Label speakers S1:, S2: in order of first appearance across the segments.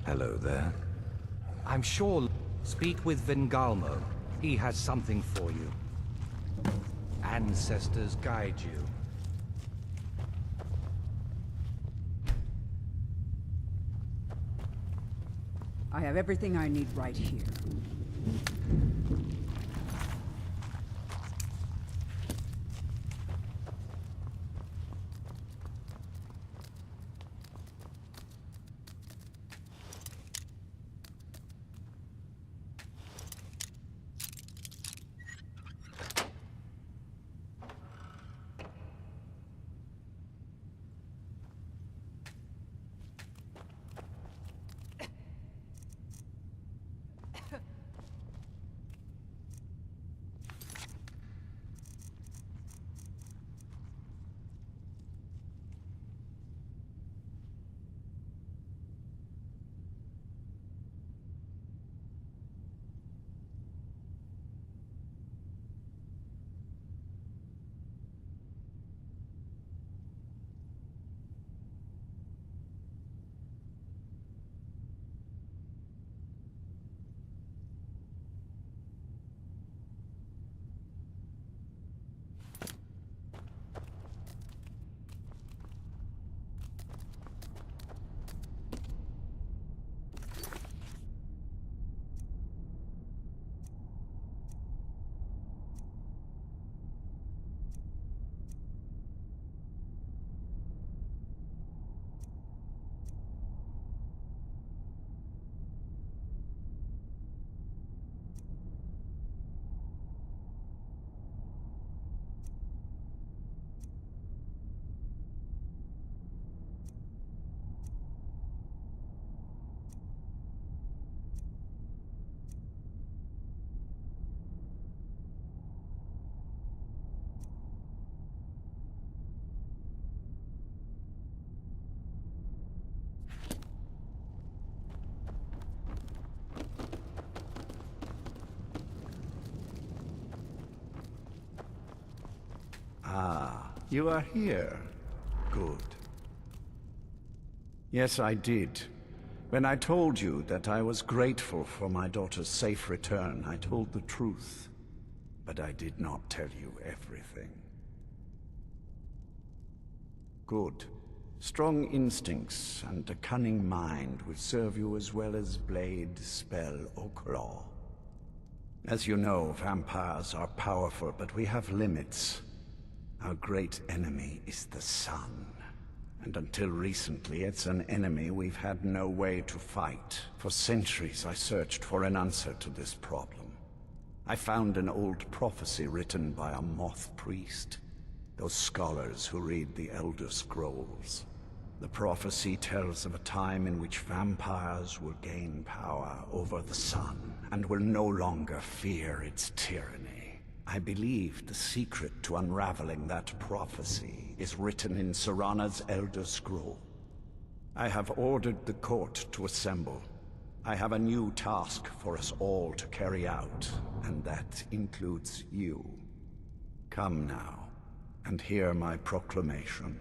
S1: Hello there.
S2: I'm sure. Speak with Vingalmo. He has something for you. Ancestors guide you.
S3: I have everything I need right here.
S4: Ah, you are here. Good. Yes, I did. When I told you that I was grateful for my daughter's safe return, I told the truth. But I did not tell you everything. Good. Strong instincts and a cunning mind will serve you as well as blade, spell, or claw. As you know, vampires are powerful, but we have limits. Our great enemy is the sun. And until recently, it's an enemy we've had no way to fight. For centuries, I searched for an answer to this problem. I found an old prophecy written by a moth priest. Those scholars who read the Elder Scrolls. The prophecy tells of a time in which vampires will gain power over the sun and will no longer fear its tyranny. I believe the secret to unraveling that prophecy is written in Serana's Elder Scroll. I have ordered the court to assemble. I have a new task for us all to carry out, and that includes you. Come now, and hear my proclamation.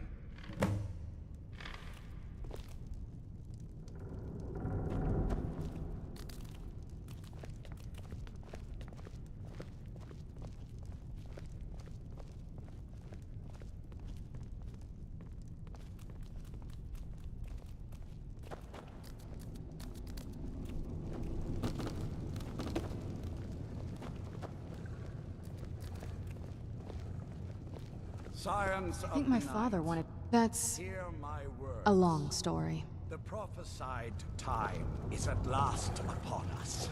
S4: Scions
S5: I think my father wanted... That's
S4: Hear my words.
S5: a long story.
S4: The prophesied time is at last upon us.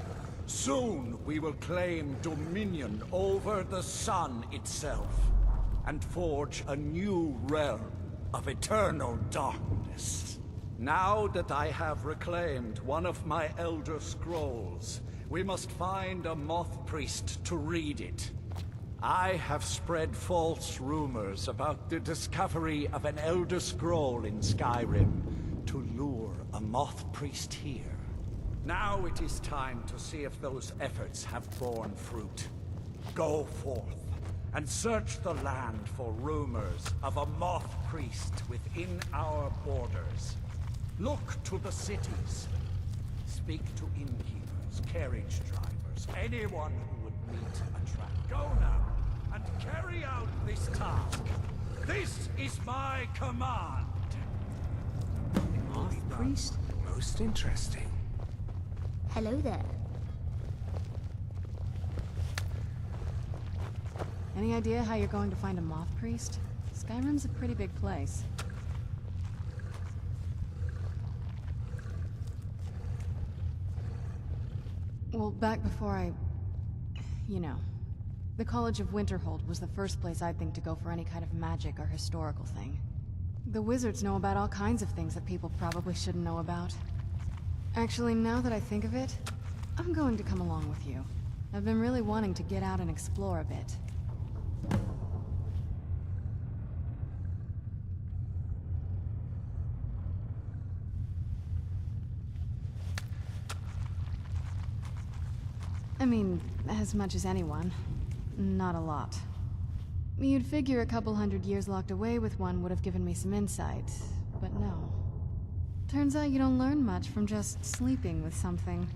S4: Soon we will claim dominion over the sun itself, and forge a new realm of eternal darkness. Now that I have reclaimed one of my Elder Scrolls, we must find a moth priest to read it. I have spread false rumors about the discovery of an Elder Scroll in Skyrim to lure a moth priest here. Now it is time to see if those efforts have borne fruit. Go forth and search the land for rumors of a moth priest within our borders. Look to the cities.
S1: Speak to innkeepers, carriage drivers, anyone who would meet a trap. Go now, and carry out this task. This is my command.
S6: Moth priest? Most interesting.
S7: Hello there.
S5: Any idea how you're going to find a moth priest? Skyrim's a pretty big place. Well, back before you know. The College of Winterhold was the first place I'd think to go for any kind of magic or historical thing. The wizards know about all kinds of things that people probably shouldn't know about. Actually, now that I think of it, I'm going to come along with you. I've been really wanting to get out and explore a bit. I mean, as much as anyone. Not a lot. You'd figure a couple hundred years locked away with one would have given me some insight, but no. Turns out you don't learn much from just sleeping with something.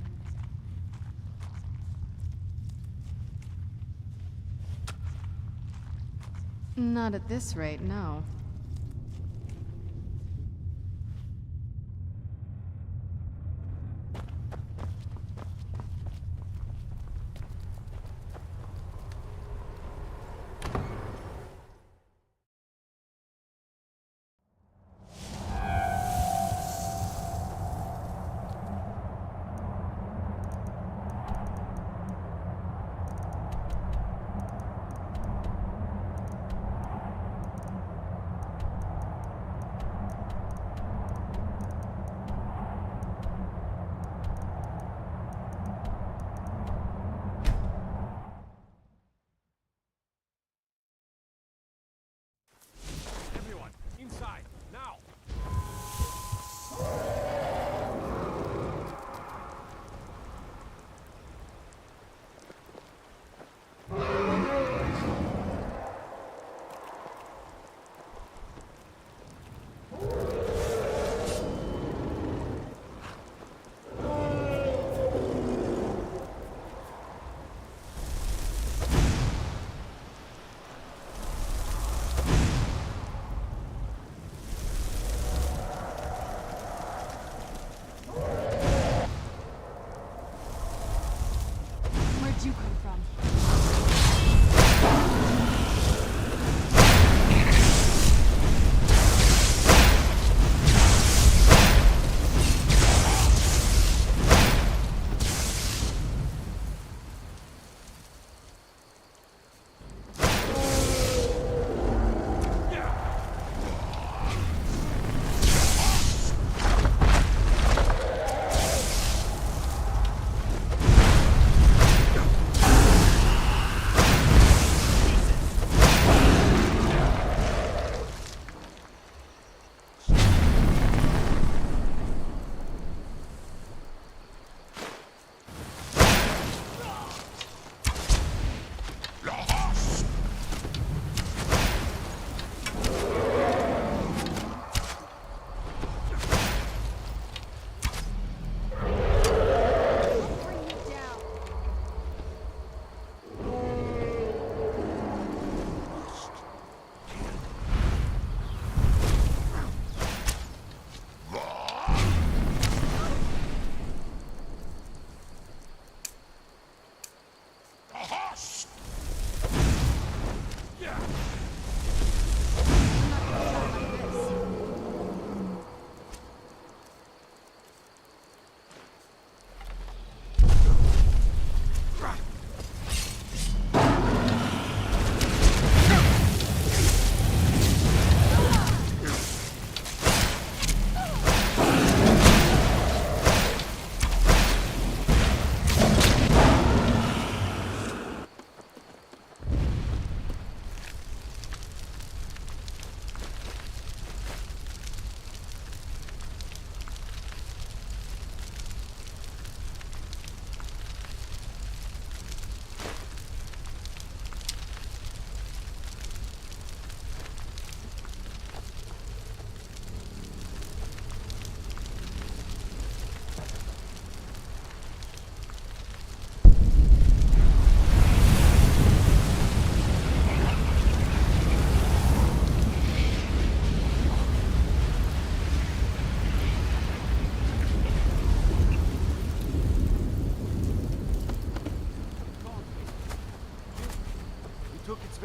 S5: Not at this rate, no.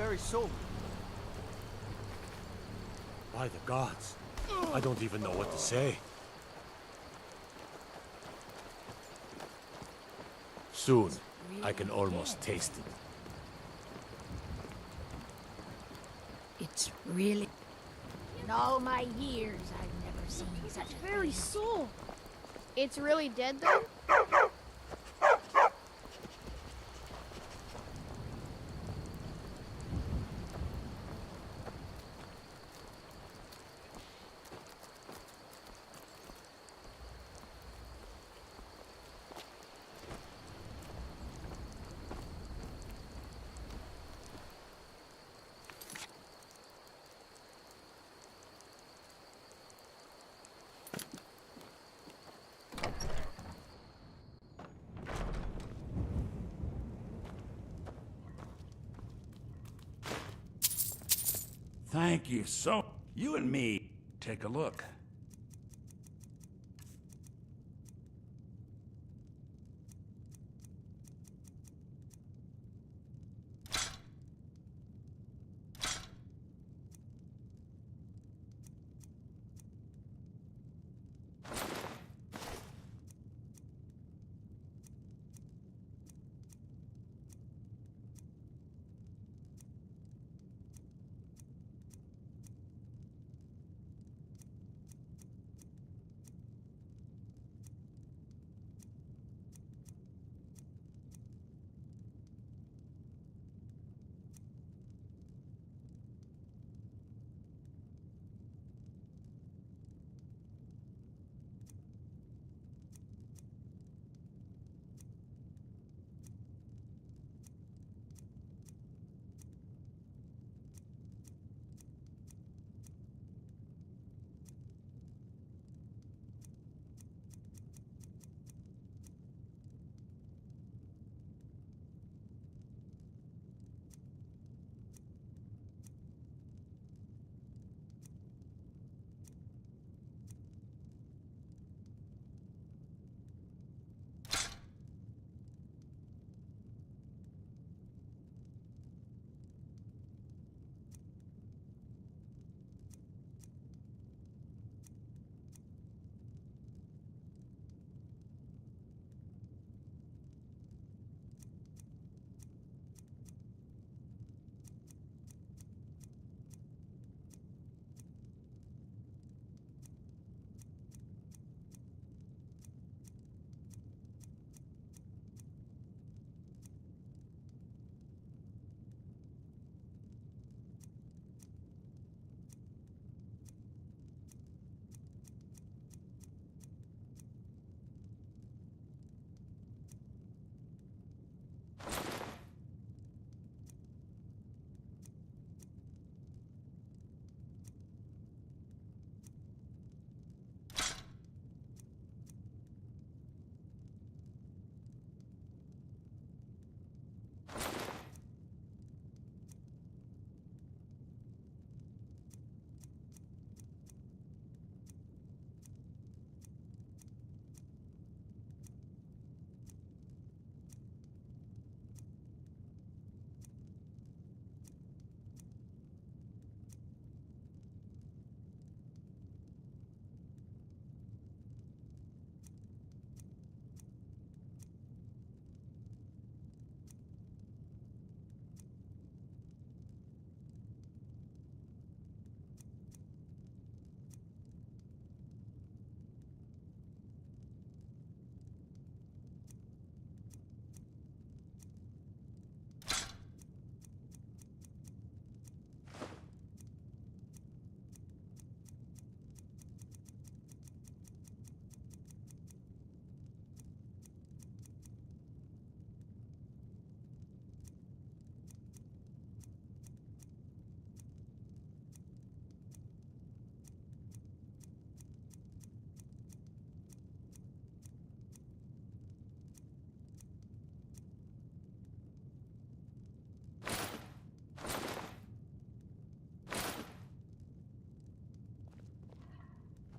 S8: very soul.
S9: By the gods, I don't even know what to say. Soon, I can almost taste it.
S7: It's really... In all my years, I've never seen such a
S10: Very
S7: thing.
S10: soul. It's really dead though?
S1: Thank you so... You and me, take a look.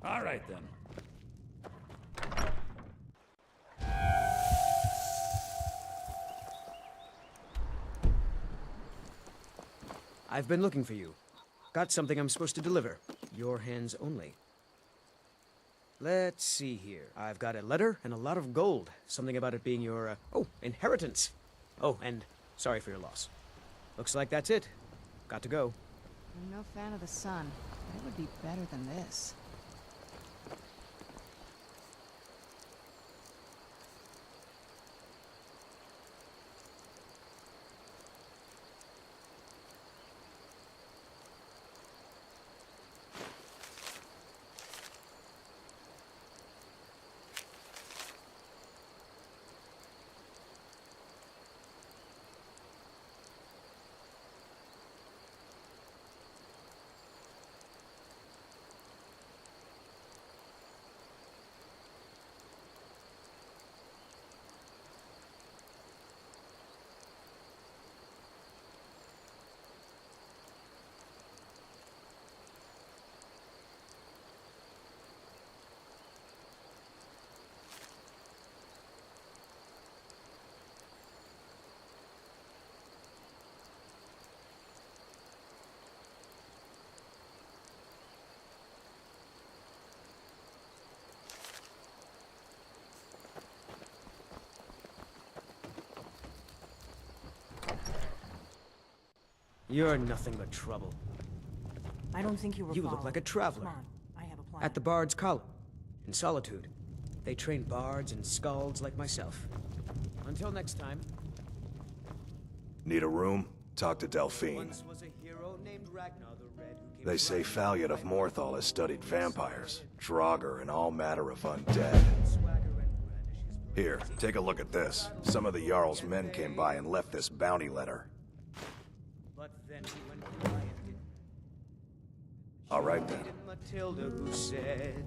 S1: All right, then.
S8: I've been looking for you. Got something I'm supposed to deliver. Your hands only. Let's see here. I've got a letter and a lot of gold. Something about it being your, inheritance. Oh, and sorry for your loss. Looks like that's it. Got to go.
S5: I'm no fan of the sun, but it would be better than this.
S8: You're nothing but trouble.
S11: I don't think you were
S8: You look
S11: followed.
S8: like a traveler.
S11: Come on, I have a plan.
S8: At the Bard's Column, in Solitude. They train bards and skalds like myself. Until next time.
S12: Need a room? Talk to Delphine.
S8: Once was a hero named Ragnar the Red who came
S12: They say
S8: flying
S12: Falliot of
S8: by
S12: Morthal has studied vampires, Draugr, and all matter of undead.
S8: swagger and brandish his blade.
S12: Here, take a look at this. Some of the Jarl's men came by and left this bounty letter.
S8: But then he went quiet, didn't
S12: All right then.
S8: he? Matilda who said,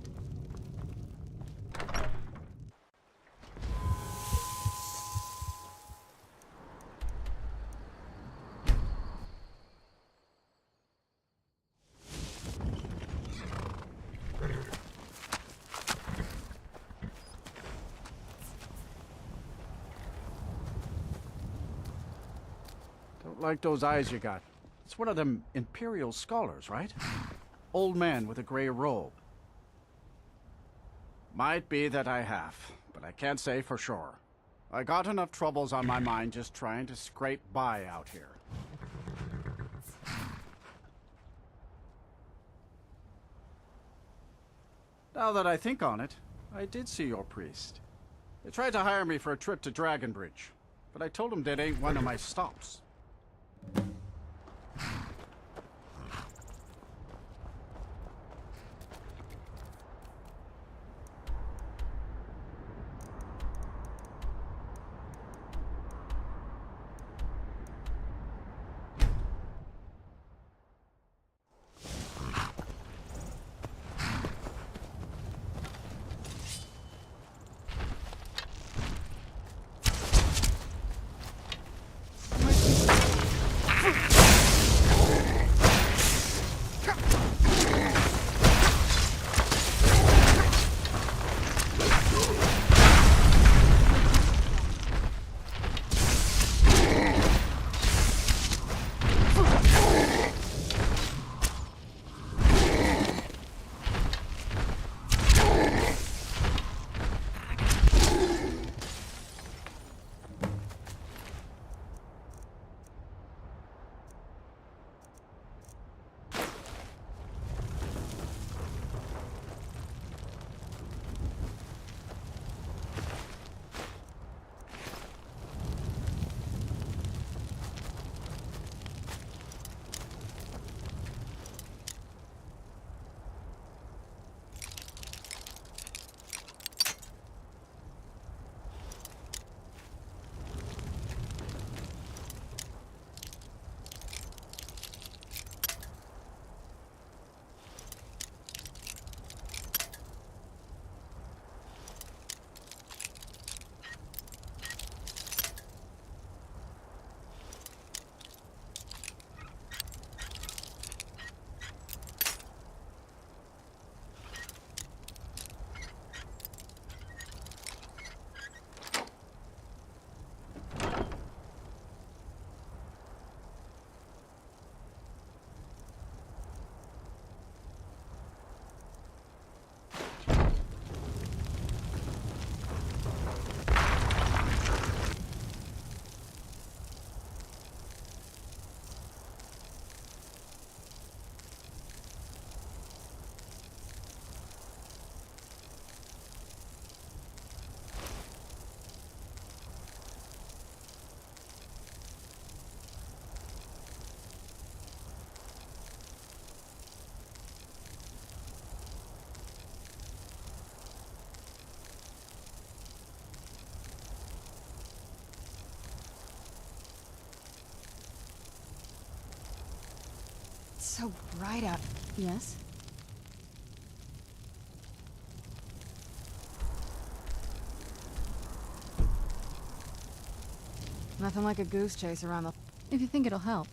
S13: Don't like those eyes you got. It's one of them Imperial scholars, right? Old man with a gray robe. Might be that I have, but I can't say for sure. I got enough troubles on my mind just trying to scrape by out here. Now that I think on it, I did see your priest. They tried to hire me for a trip to Dragonbridge, but I told them that ain't one of my stops.
S5: so bright out. Yes? Nothing like a goose chase around the... If you think it'll help.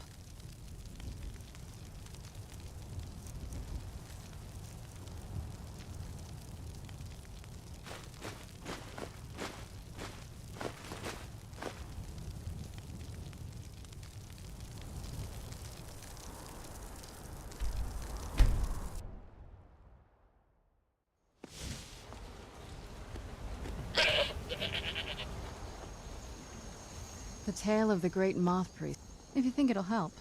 S5: The tale of the great moth priest. If you think it'll help.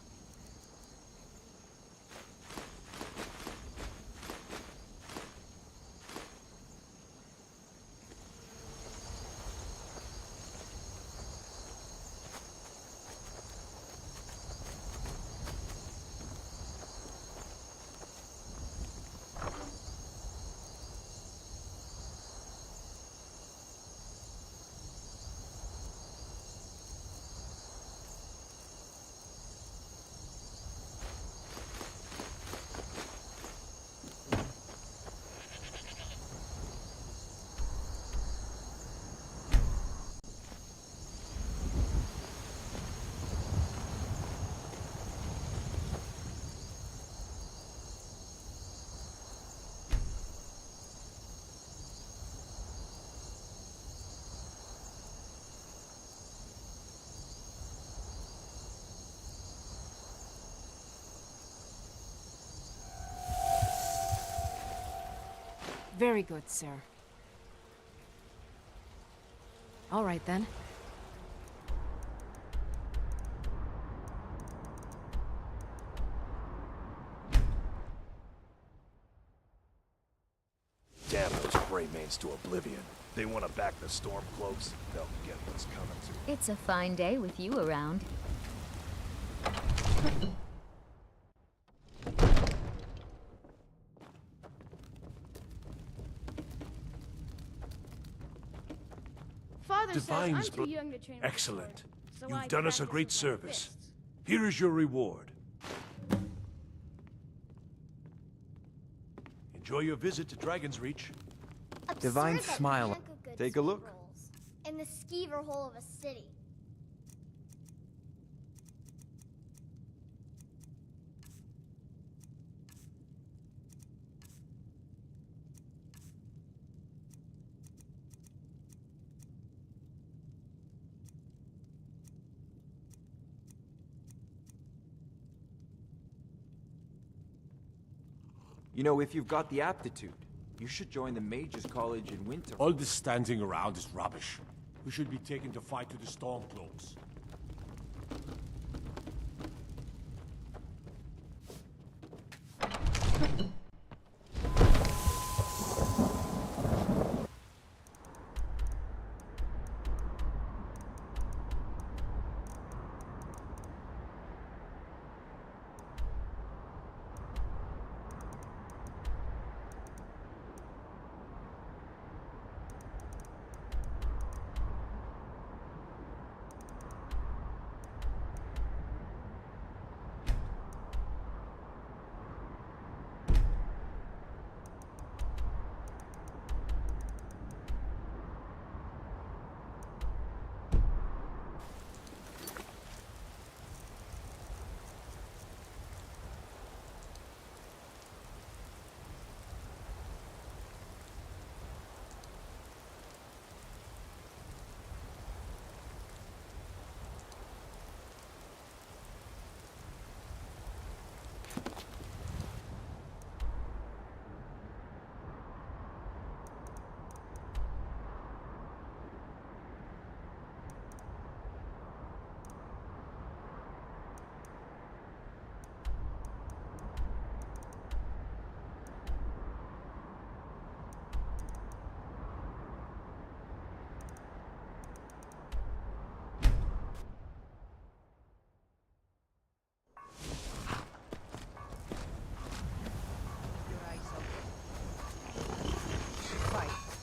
S14: Very good, sir. All right, then.
S12: Damn those Greymanes to oblivion. They want to back the Stormcloaks, they'll get what's coming to them.
S15: It's a fine day with you around.
S10: Father
S1: Divine
S10: says I'm too young to train my
S1: Excellent.
S10: sword, so
S1: You've
S10: I
S1: done us a
S10: practice
S1: great
S10: with my
S1: service.
S10: fists.
S1: Here is your reward. Enjoy your visit to Dragon's Reach.
S16: Divine
S17: Absurd that
S16: smile.
S17: we can't cook good
S16: Take a look.
S17: skeever rolls in the skeever hole of a city.
S16: You know, if you've got the aptitude, you should join the Mages College in winter.
S9: All this standing around is rubbish. We should be taken to fight with the Stormcloaks.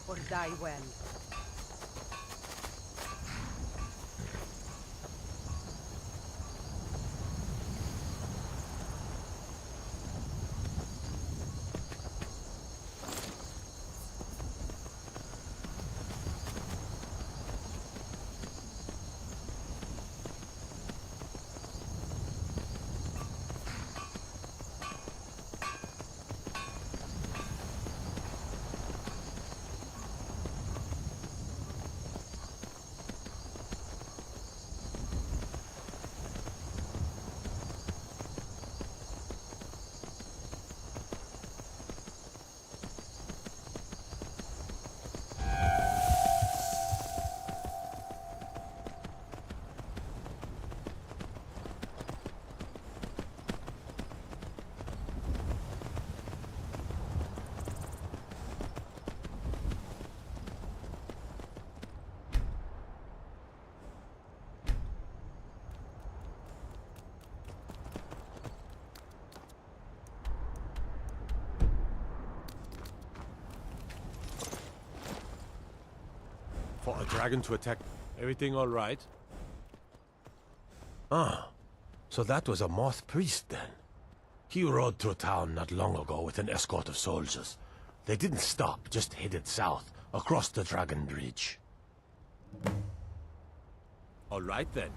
S3: Or die well.
S9: For a dragon to attack. Everything all right?
S18: Ah, so that was a moth priest then. He rode through town not long ago with an escort of soldiers. They didn't stop, just headed south, across the Dragon Bridge.
S9: All right then.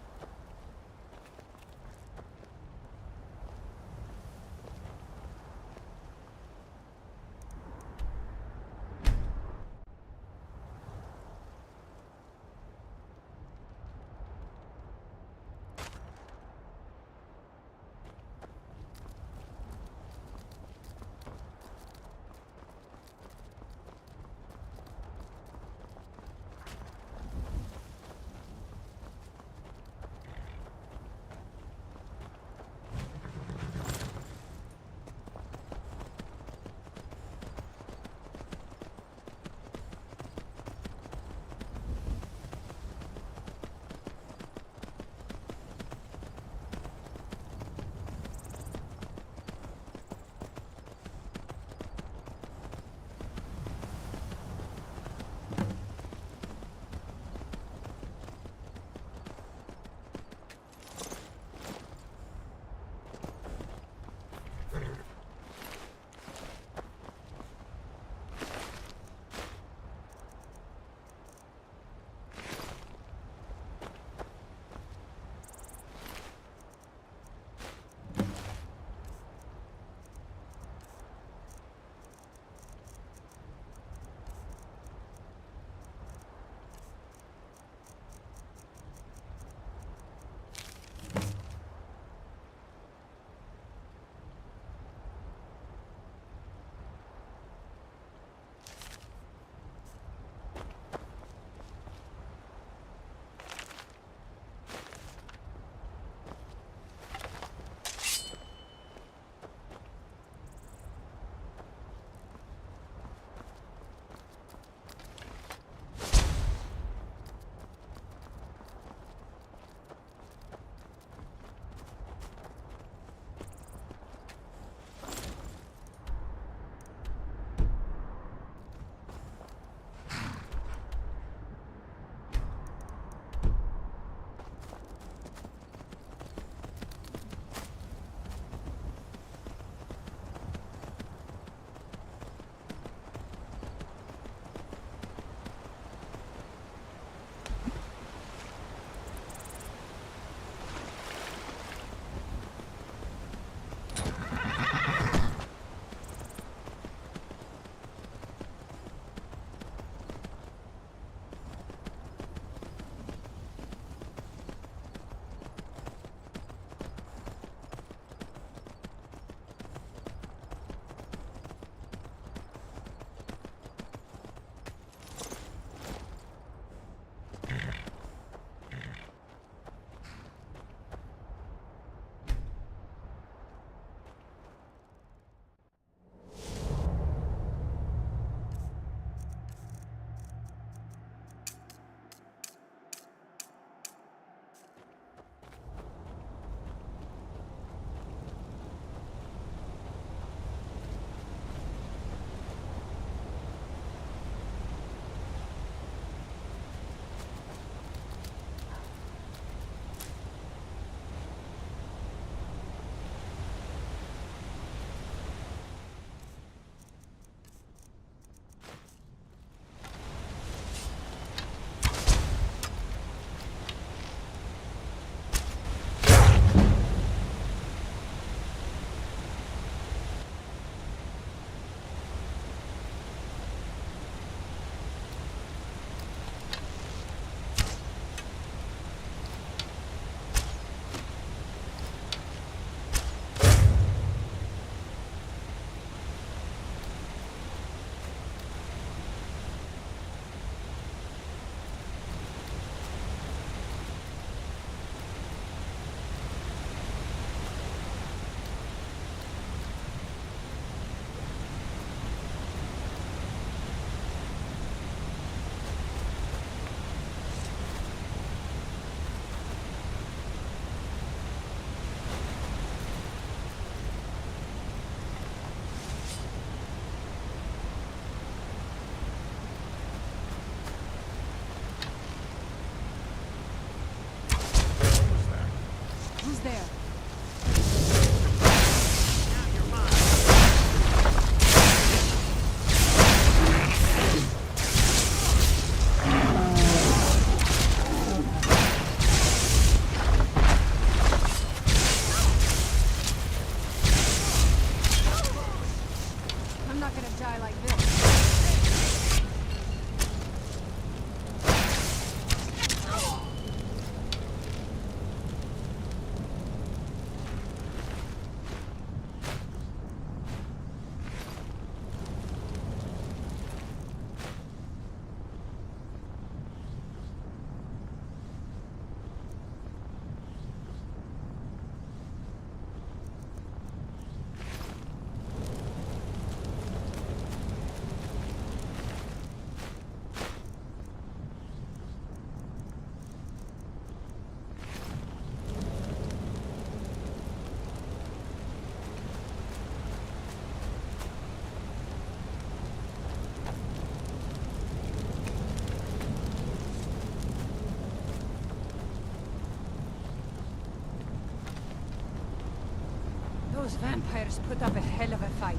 S3: Those vampires put up a hell of a fight.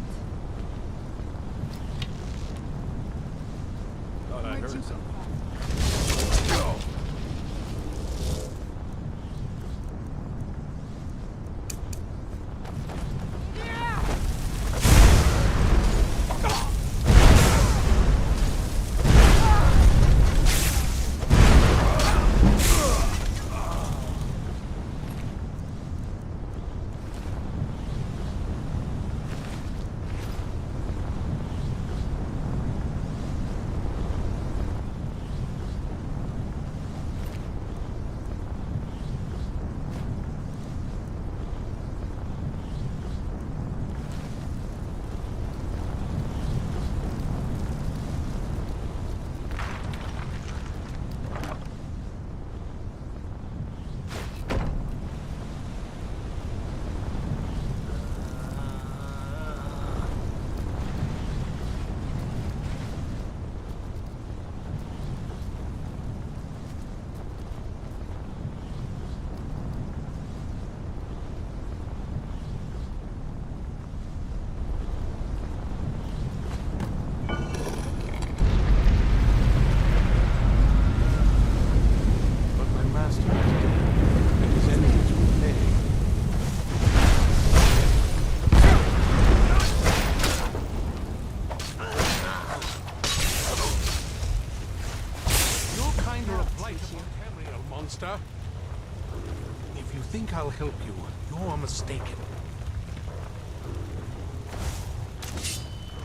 S12: Thought I heard something.
S19: Monster. If you think I'll help you, you're mistaken.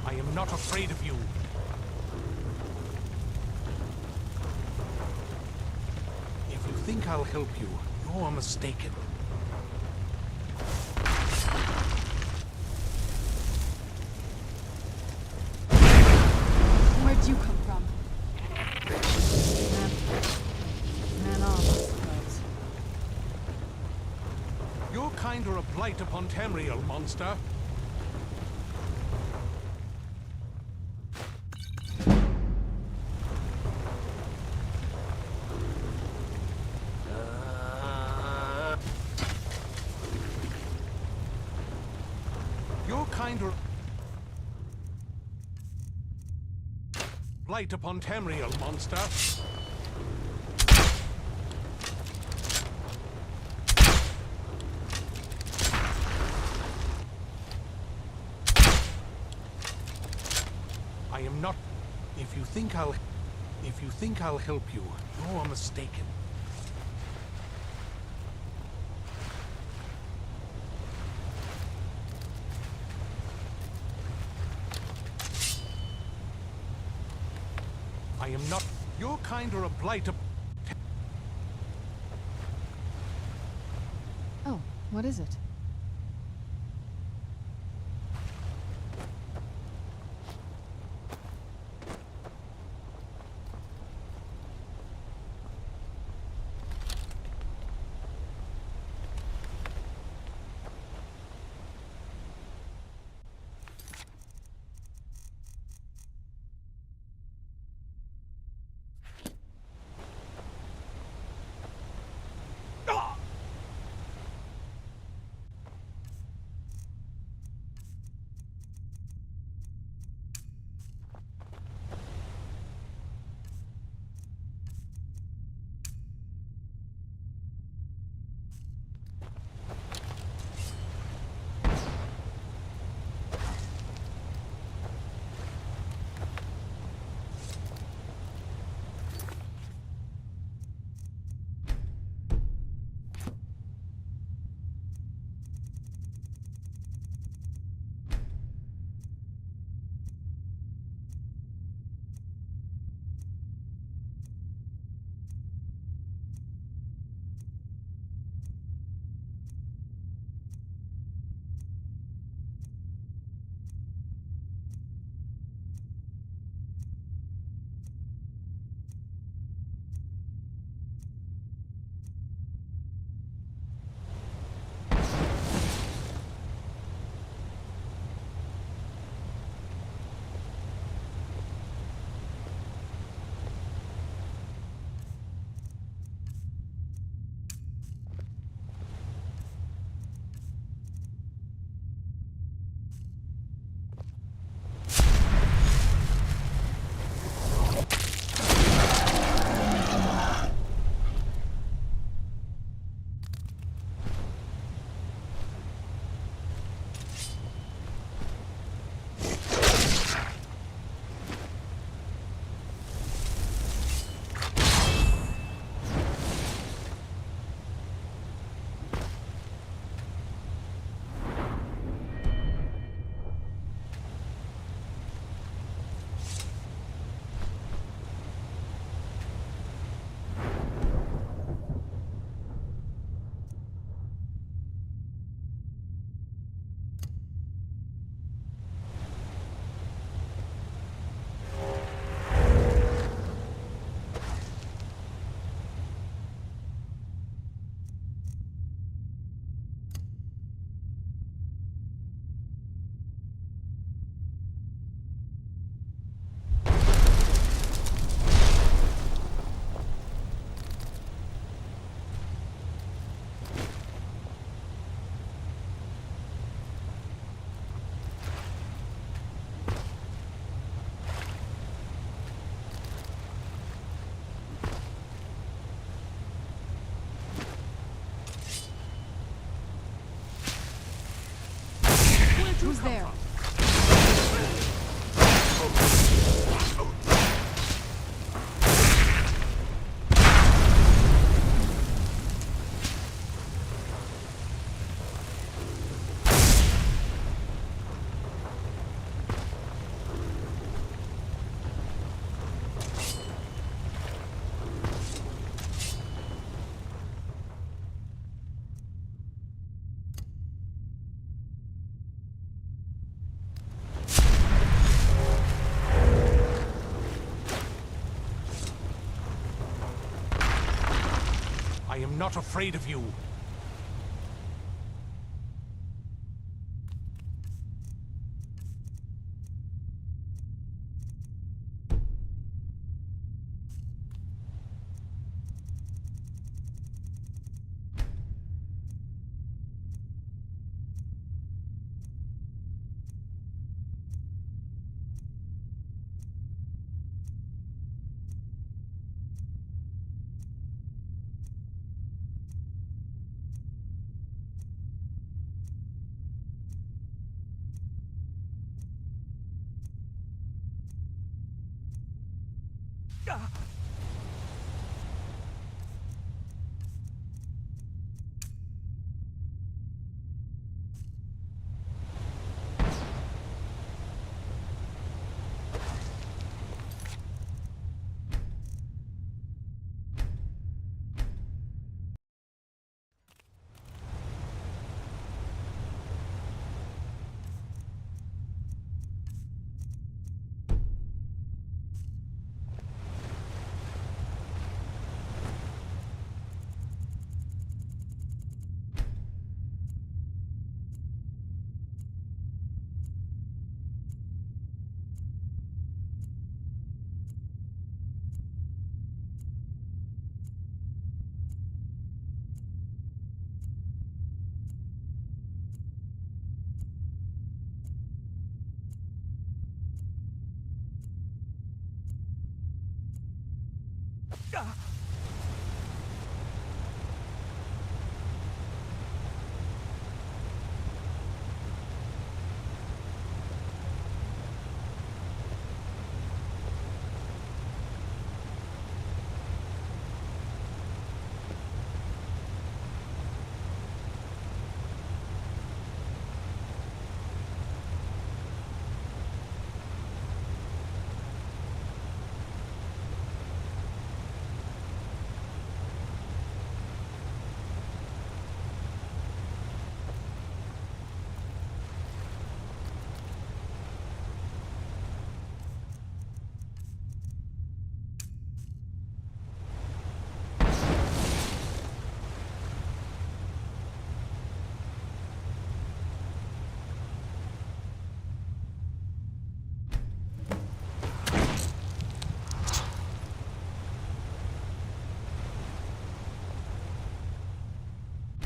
S19: I am not afraid of you. If you think I'll help you, you're mistaken.
S5: Where'd you come from? Man off, I suppose.
S19: You're kinda a blight upon Tamriel, monster. You're kinda blight upon Tamriel, monster. I am not. If you think I'll help you, you're mistaken. I am not. You're kinda a blight of.
S5: Oh, what is it?
S19: am not afraid of you.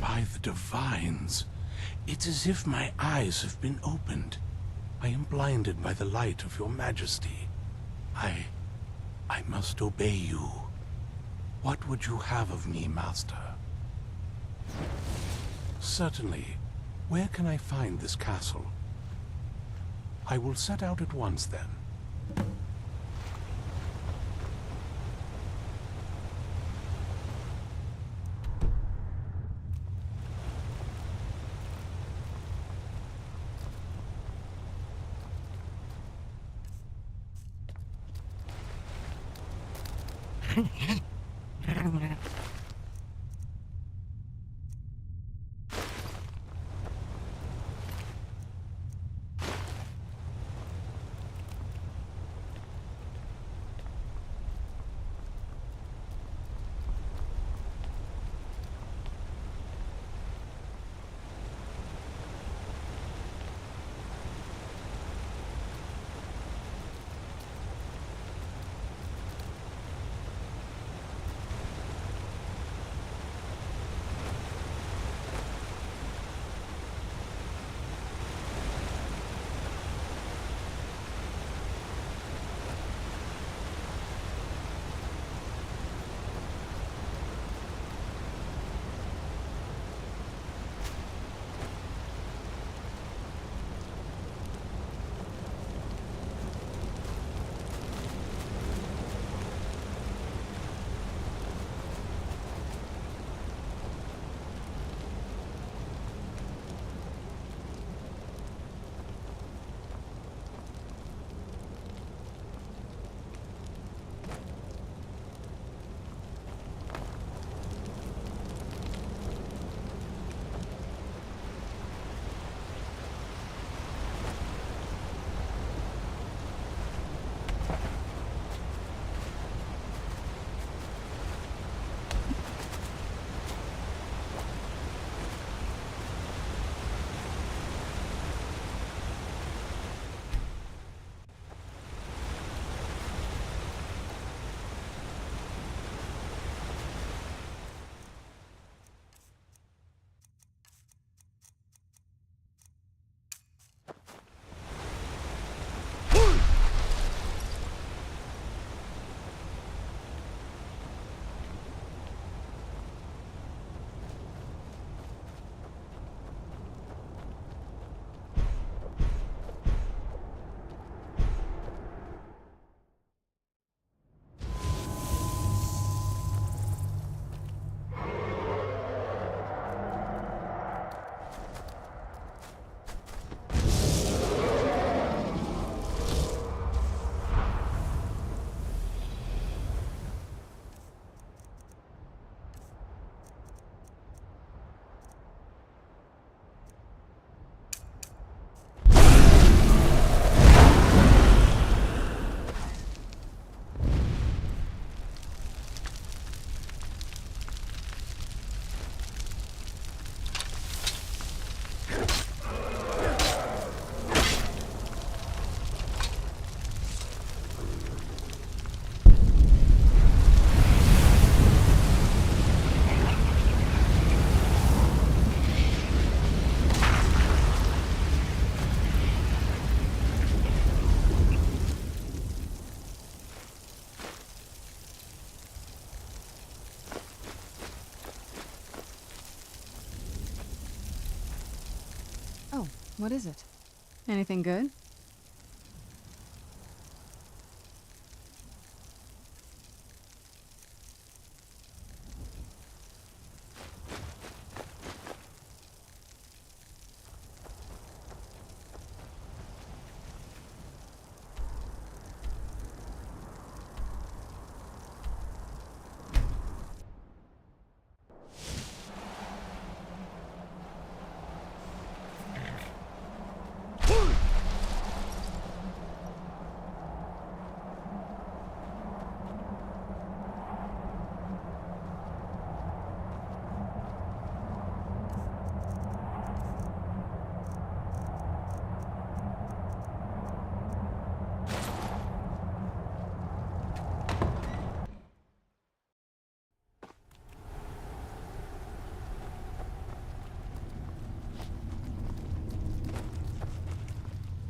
S19: By the divines, it's as if my eyes have been opened. I am blinded by the light of your majesty. I must obey you. What would you have of me, master? Certainly. Where can I find this castle? I will set out at once, then.
S5: What is it? Anything good?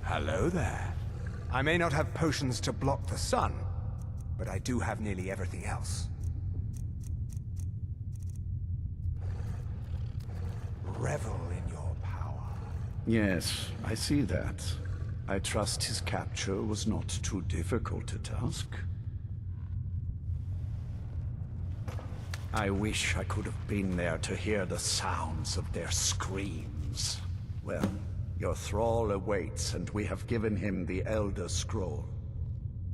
S6: Hello there. I may not have potions to block the sun, but I do have nearly everything else. Revel in your power.
S4: Yes, I see that. I trust his capture was not too difficult a task. I wish I could have been there to hear the sounds of their screams. Well, your thrall awaits, and we have given him the Elder Scroll.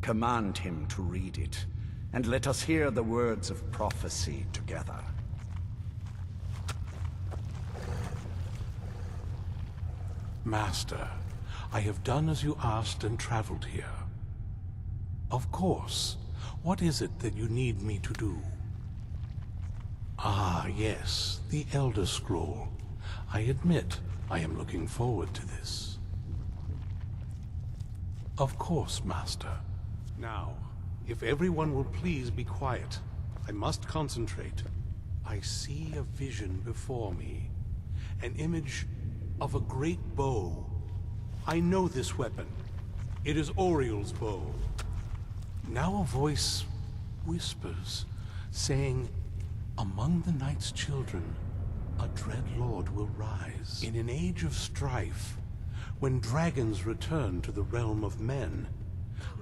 S4: Command him to read it, and let us hear the words of prophecy together.
S19: Master, I have done as you asked and traveled here. Of course. What is it that you need me to do? Ah, yes, the Elder Scroll. I admit, I am looking forward to this. Of course, Master. Now, if everyone will please be quiet, I must concentrate. I see a vision before me. An image of a great bow. I know this weapon. It is Oriel's bow. Now a voice whispers, saying, among the night's children, a dread lord will rise. In an age of strife, when dragons return to the realm of men,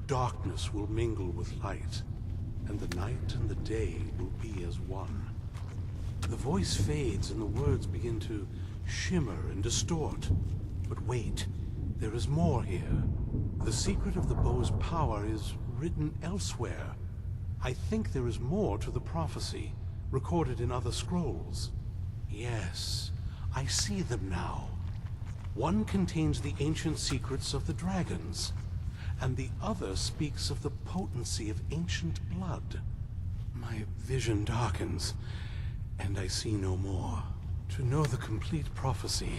S19: darkness will mingle with light, and the night and the day will be as one. The voice fades and the words begin to shimmer and distort. But wait, there is more here. The secret of the bow's power is written elsewhere. I think there is more to the prophecy, recorded in other scrolls. Yes, I see them now. One contains the ancient secrets of the dragons, and the other speaks of the potency of ancient blood. My vision darkens, and I see no more. To know the complete prophecy,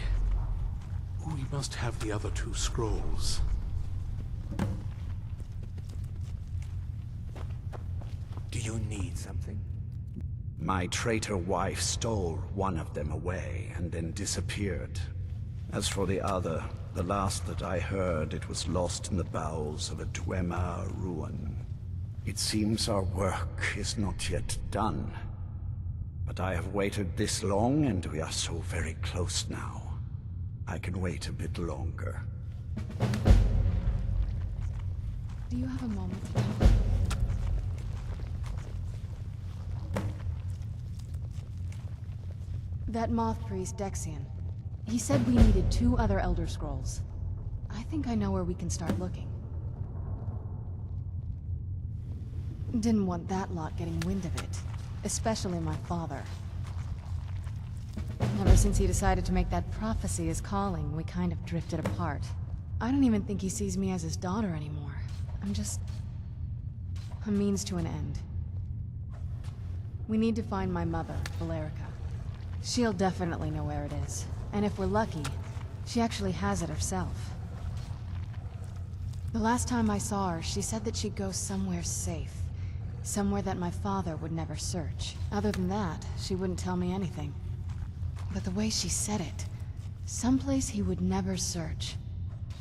S19: we must have the other two scrolls.
S6: Do you need something?
S4: My traitor wife stole one of them away and then disappeared. As for the other, the last that I heard, it was lost in the bowels of a Dwemer ruin. It seems our work is not yet done. But I have waited this long, and we are so very close now. I can wait a bit longer.
S5: Do you have a moment to talk? That moth priest, Dexian. He said we needed 2 other Elder Scrolls. I think I know where we can start looking. Didn't want that lot getting wind of it. Especially my father. Ever since he decided to make that prophecy his calling, we kind of drifted apart. I don't even think he sees me as his daughter anymore. I'm just a means to an end. We need to find my mother, Valerica. She'll definitely know where it is. And if we're lucky, she actually has it herself. The last time I saw her, she said that she'd go somewhere safe. Somewhere that my father would never search. Other than that, she wouldn't tell me anything. But the way she said it, someplace he would never search.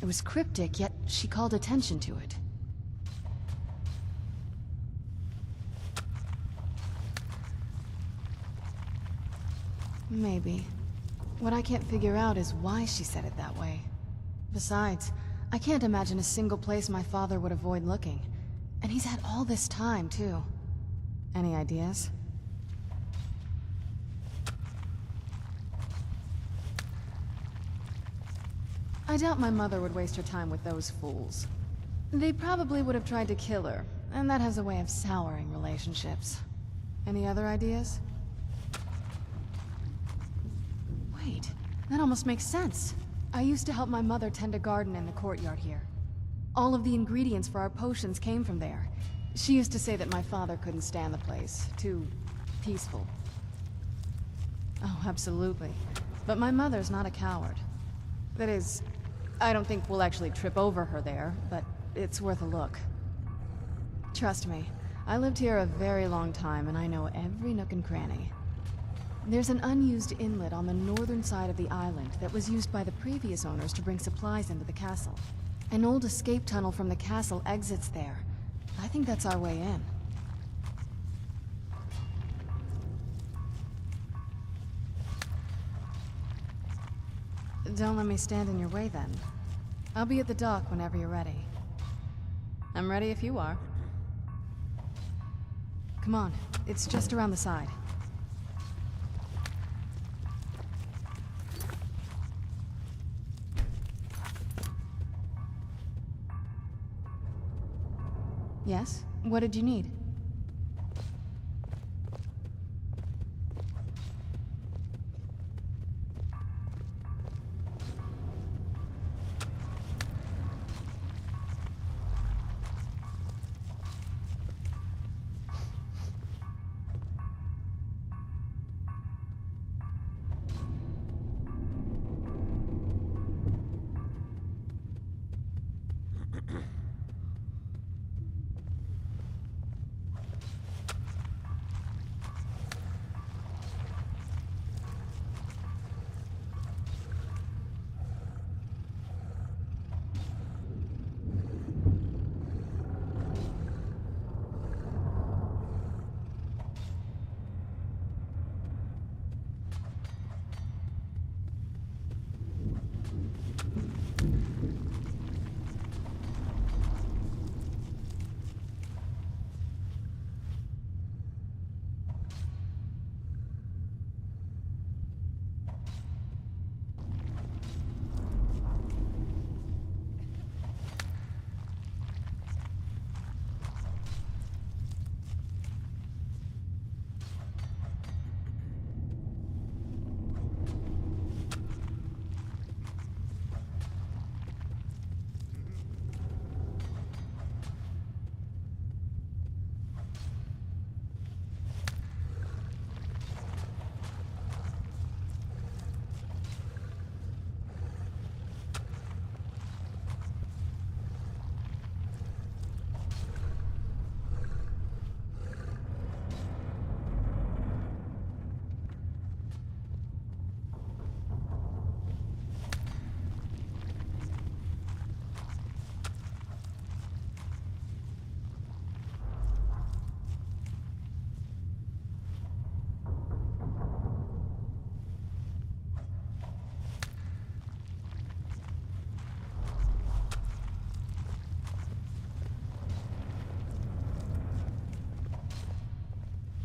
S5: It was cryptic, yet she called attention to it. Maybe. What I can't figure out is why she said it that way. Besides, I can't imagine a single place my father would avoid looking. And he's had all this time, too. Any ideas? I doubt my mother would waste her time with those fools. They probably would have tried to kill her, and that has a way of souring relationships. Any other ideas? Wait, that almost makes sense. I used to help my mother tend a garden in the courtyard here. All of the ingredients for our potions came from there. She used to say that my father couldn't stand the place. Too peaceful. Oh, absolutely. But my mother's not a coward. That is, I don't think we'll actually trip over her there, but it's worth a look. Trust me, I lived here a very long time and I know every nook and cranny. There's an unused inlet on the northern side of the island that was used by the previous owners to bring supplies into the castle. An old escape tunnel from the castle exits there. I think that's our way in. Don't let me stand in your way, then. I'll be at the dock whenever you're ready. I'm ready if you are. Come on, it's just around the side. Yes? What did you need?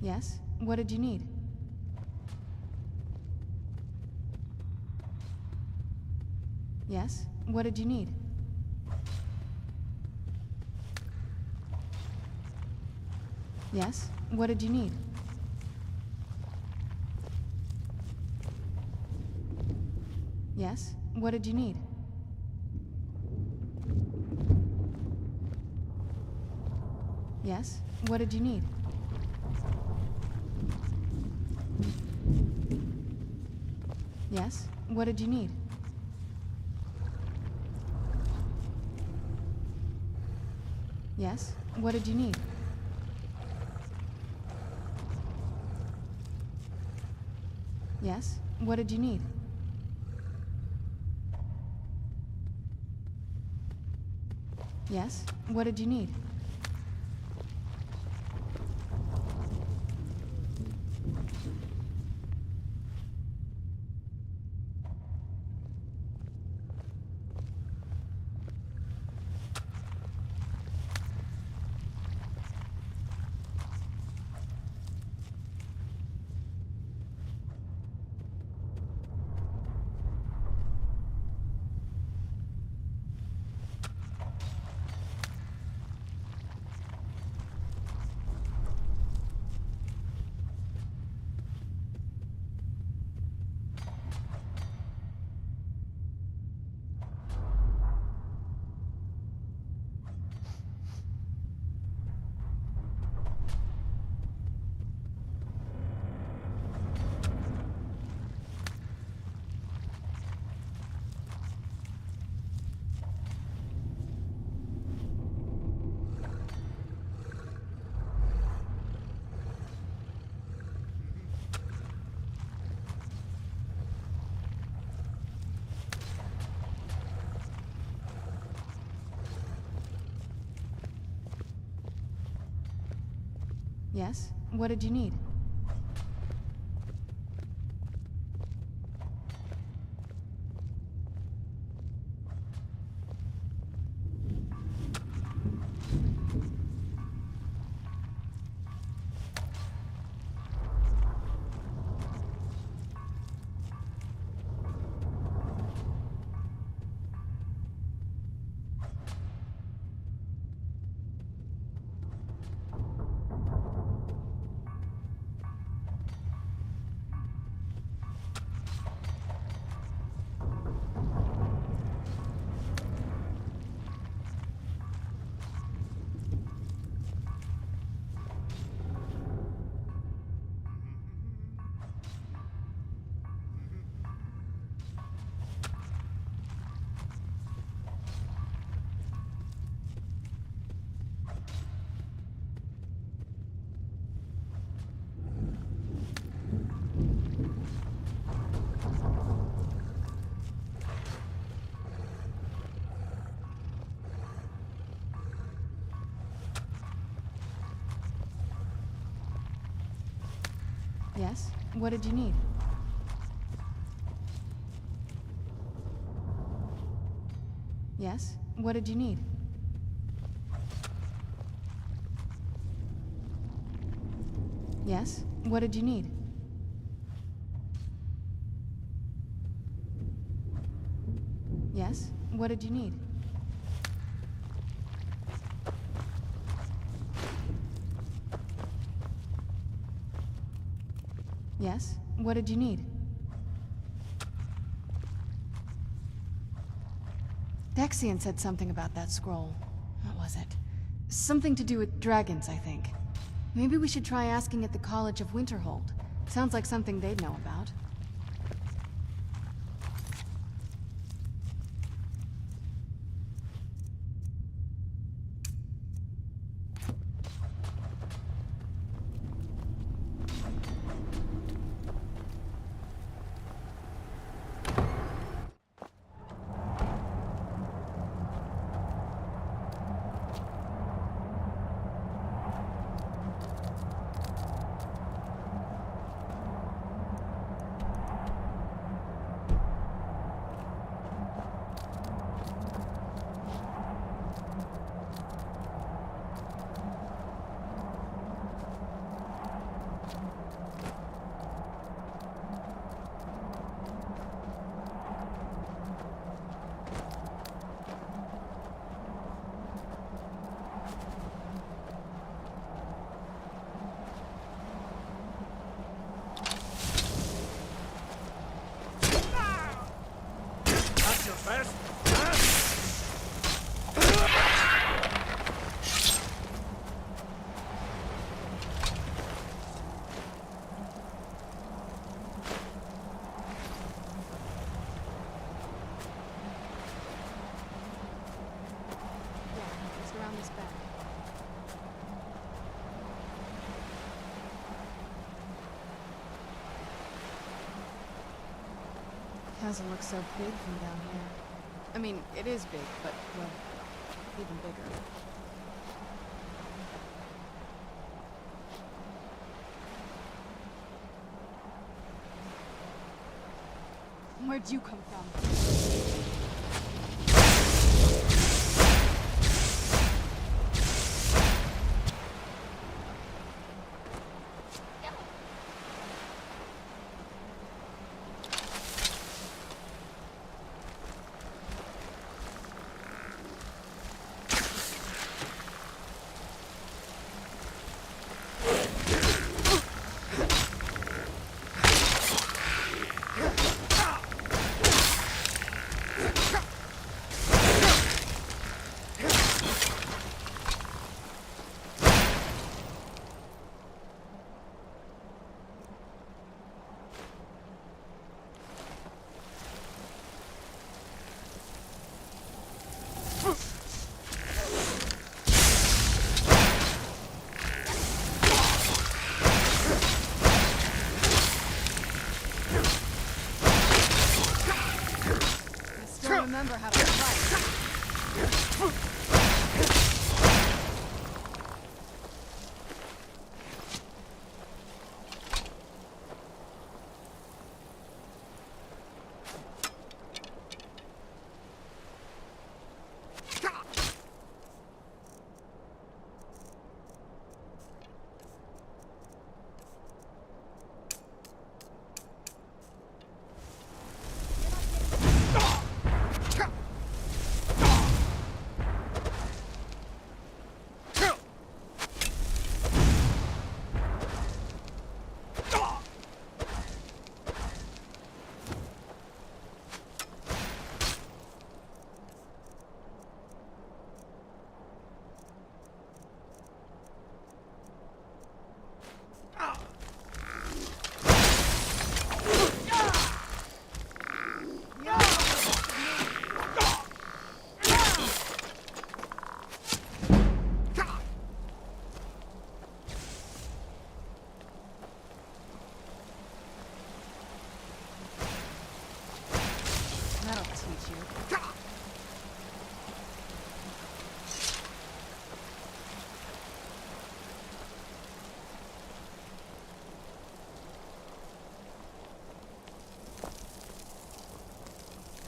S5: Yes? What did you need? Yes? What did you need? Yes? What did you need? Yes? What did you need? Yes? What did you need? Yes? What did you need? Yes? What did you need? Yes? What did you need? Yes? What did you need? Yes? What did you need? Yes? What did you need? Yes? What did you need? Yes? What did you need? Yes? What did you need? Yes? What did you need? Dexian said something about that scroll. What was it? Something to do with dragons, I think. Maybe we should try asking at the College of Winterhold. Sounds like something they'd know about. Doesn't look so big from down here. I mean, it is big, but, well, even bigger. Where'd you come from? Remember how to fight.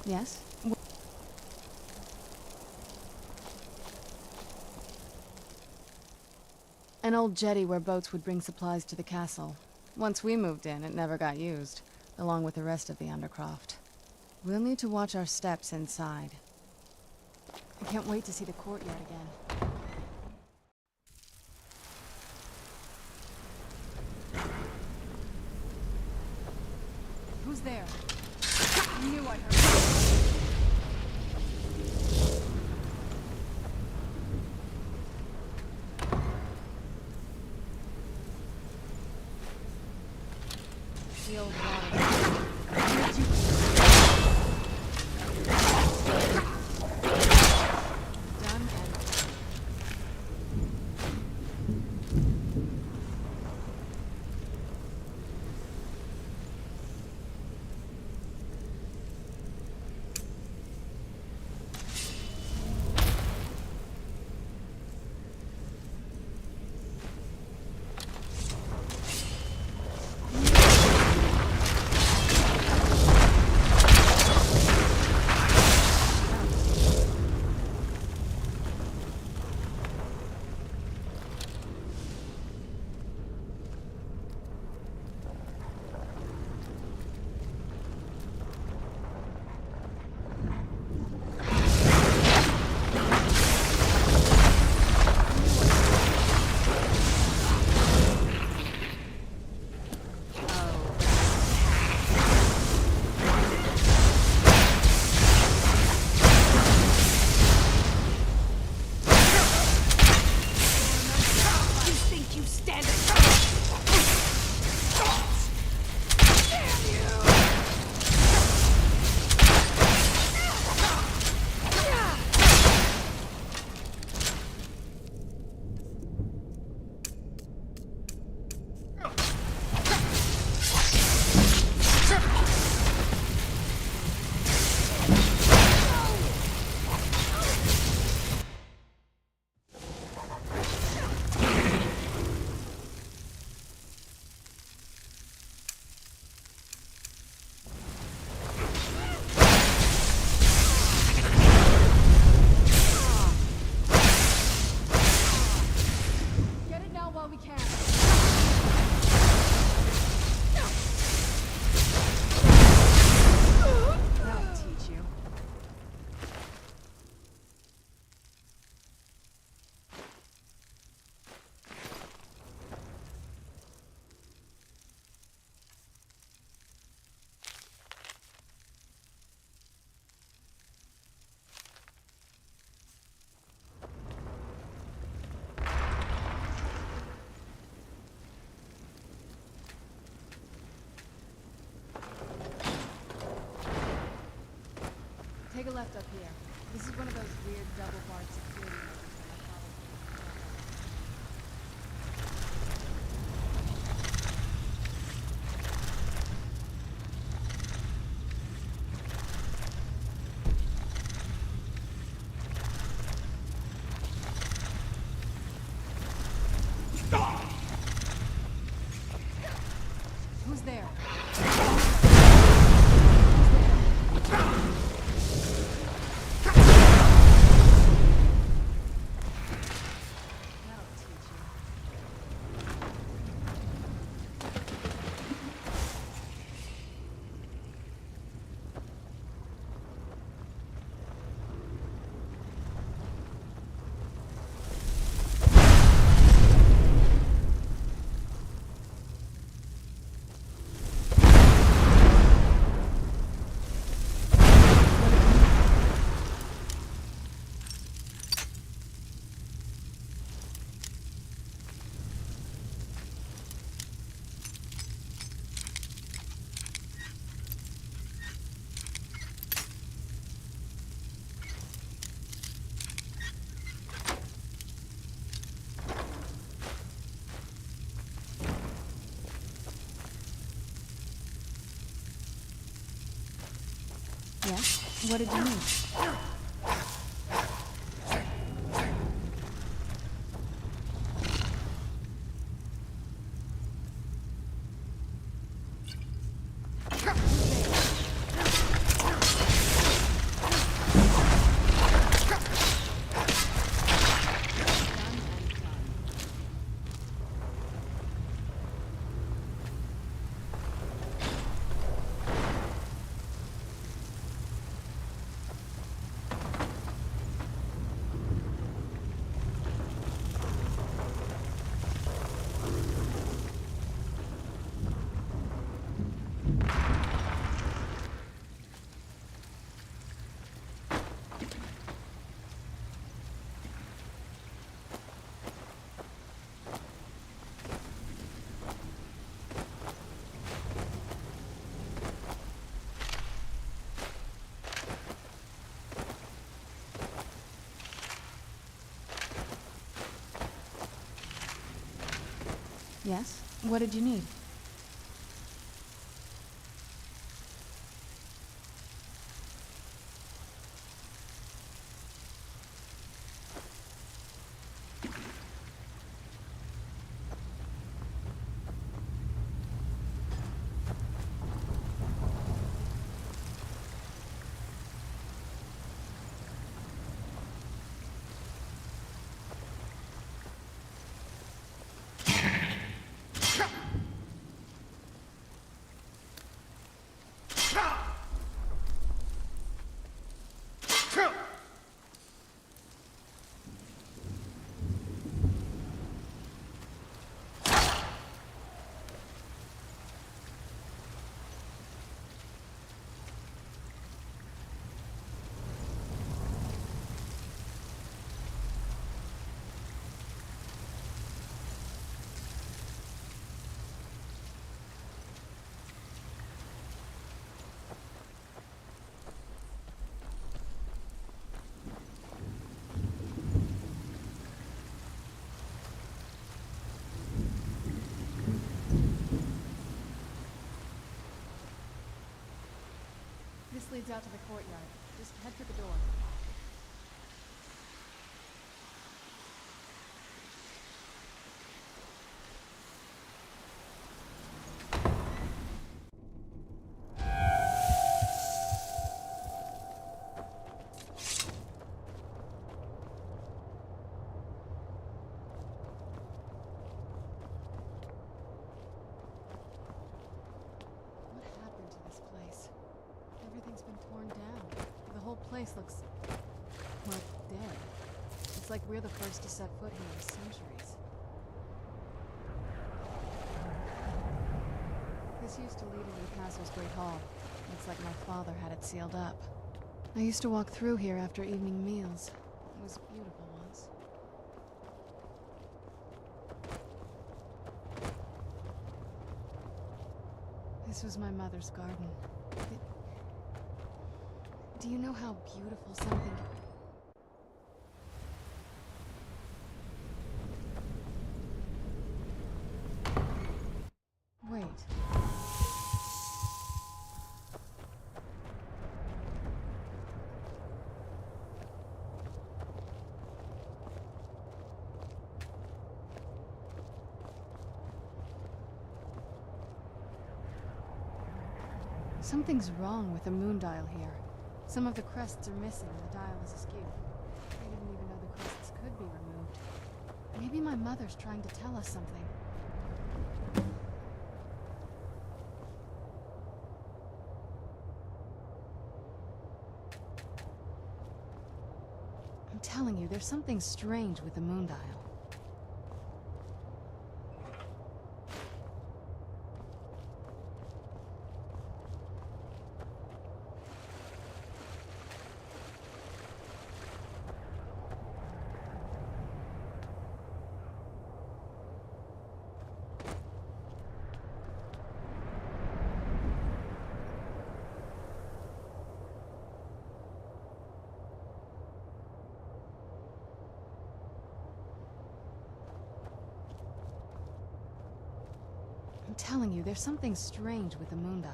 S5: Yes? An old jetty where boats would bring supplies to the castle. Once we moved in, it never got used, along with the rest of the Undercroft. We'll need to watch our steps inside. I can't wait to see the courtyard again. Who's there? I knew I'd heard. The old water. Done and... Take a left up here. This is one of those weird double-barred security measures that I follow. Who's there? Yes? What did you mean? Yes? What did you need? This leads out to the courtyard. Just head for the door. Everything's been torn down. The whole place looks, well, dead. It's like we're the first to set foot here in centuries. This used to lead into the castle's great hall. Looks like my father had it sealed up. I used to walk through here after evening meals. It was beautiful once. This was my mother's garden. Do you know how beautiful something... Wait. Something's wrong with the moon dial here. Some of the crests are missing and the dial is askew. I didn't even know the crests could be removed. Maybe my mother's trying to tell us something. I'm telling you, there's something strange with the moon dial. I'm telling you, there's something strange with the moon dial.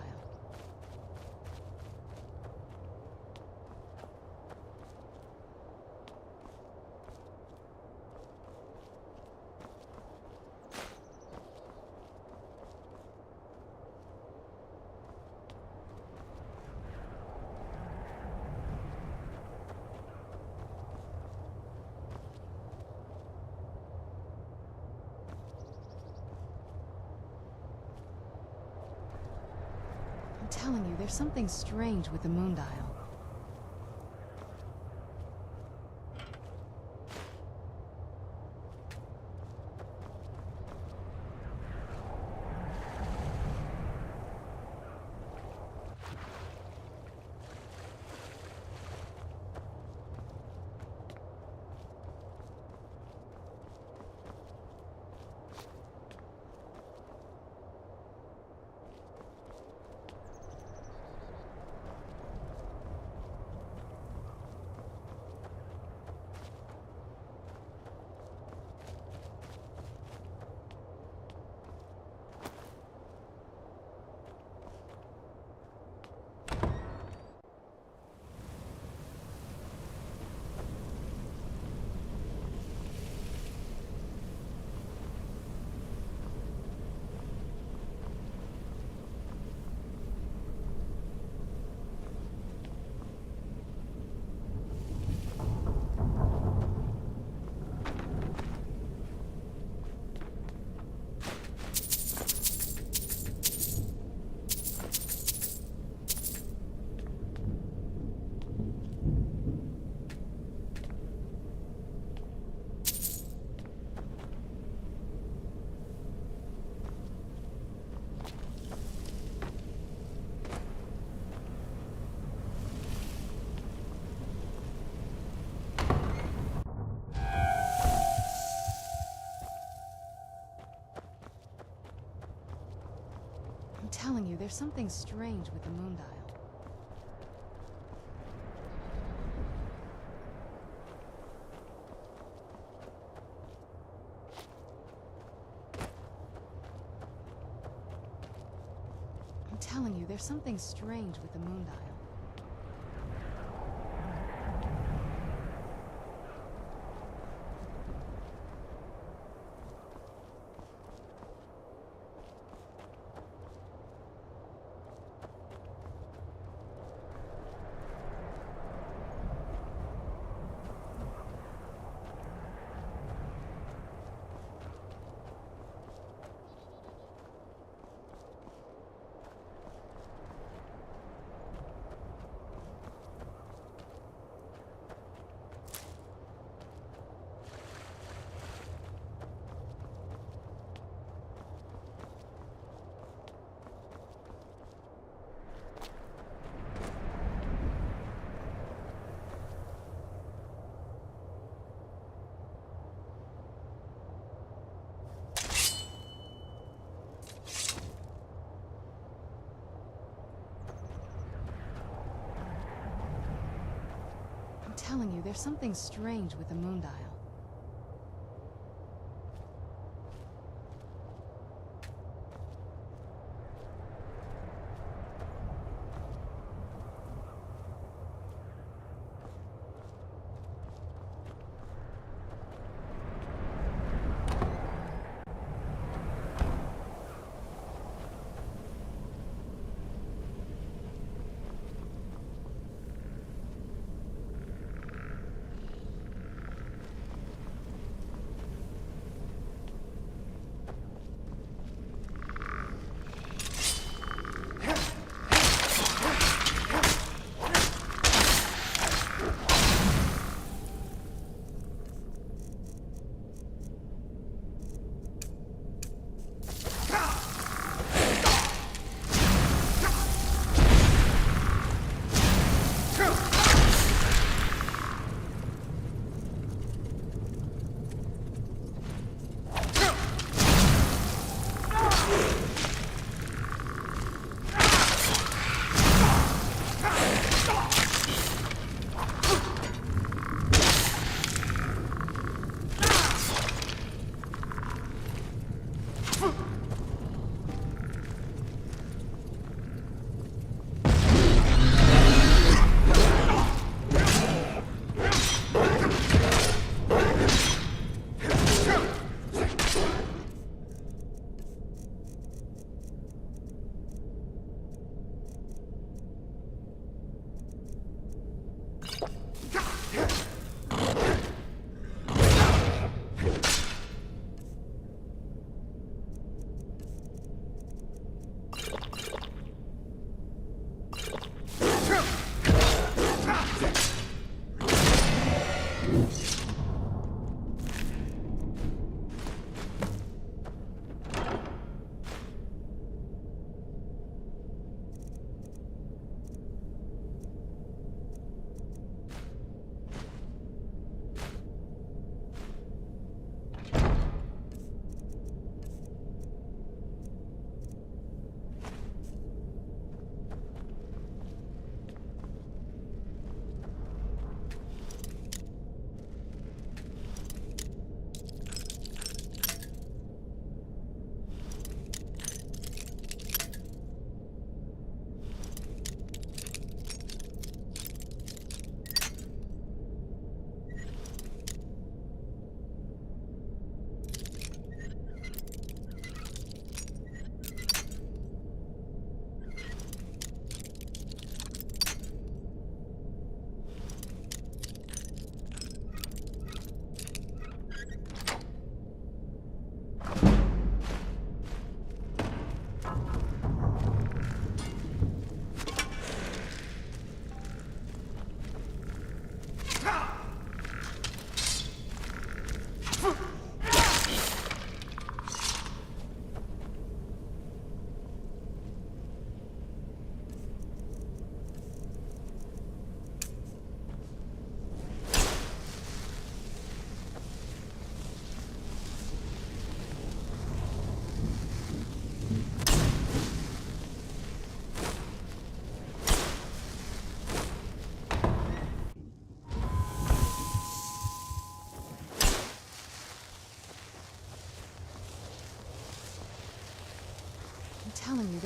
S5: I'm telling you, there's something strange with the moon dial. telling you, there's something strange with the moon dial. I'm telling you, there's something strange with the moon dial. I'm telling you, there's something strange with the moon dial.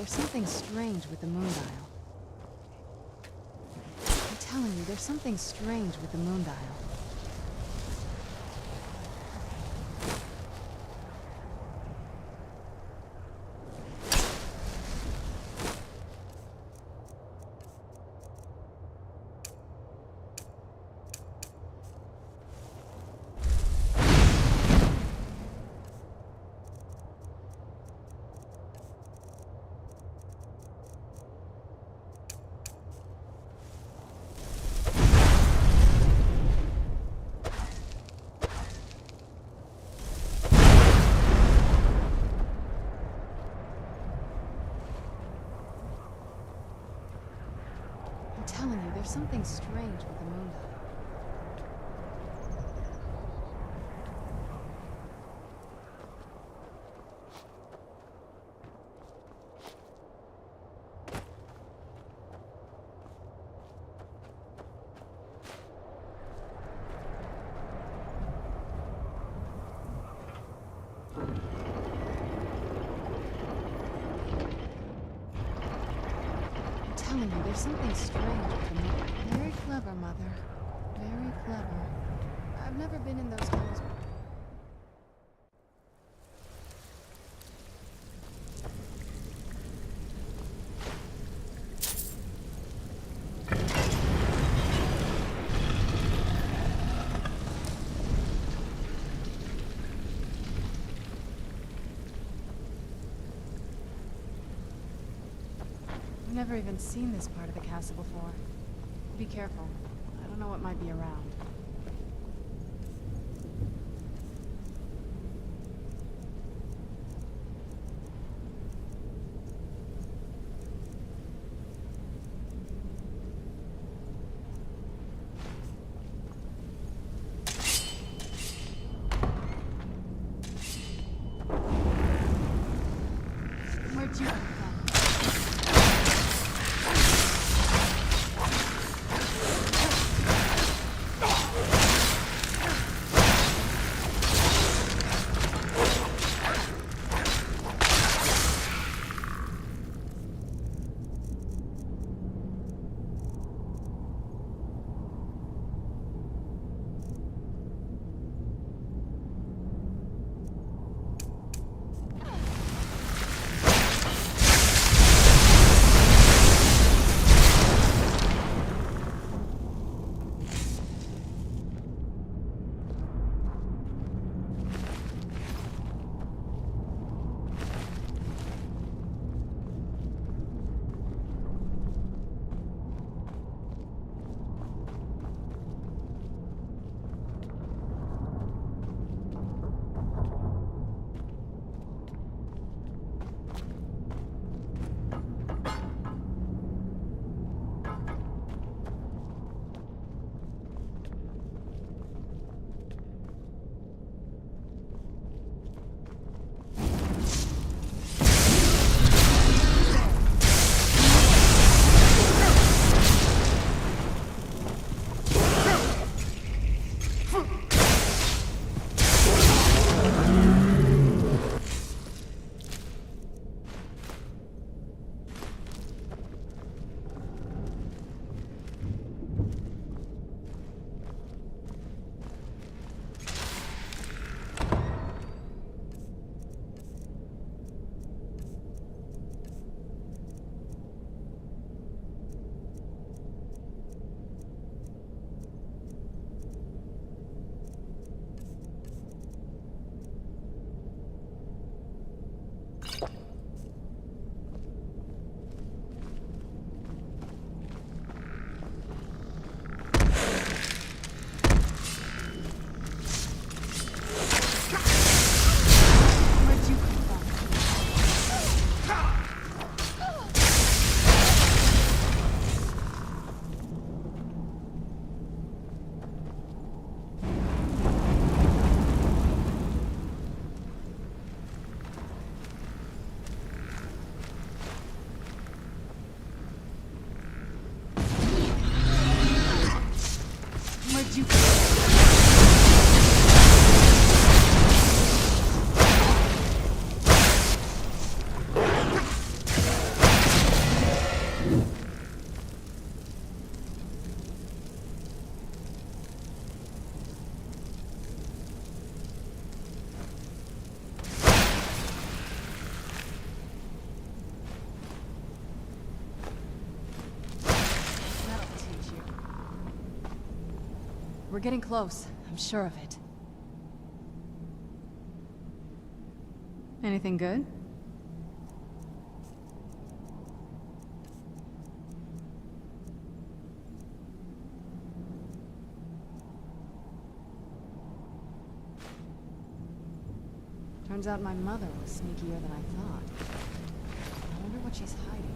S5: there's something strange with the moondial. I'm telling you, there's something strange with the moondial. I'm telling you, there's something strange with the moondial. I'm telling you, there's something strange with the moondial. Very clever, Mother. Very clever. I've never been in those tunnels. I've never even seen this part of the castle before. Be careful. I don't know what might be around. Where'd you come from? Where'd you go? We're getting close. I'm sure of it. Anything good? Turns out my mother was sneakier than I thought. I wonder what she's hiding.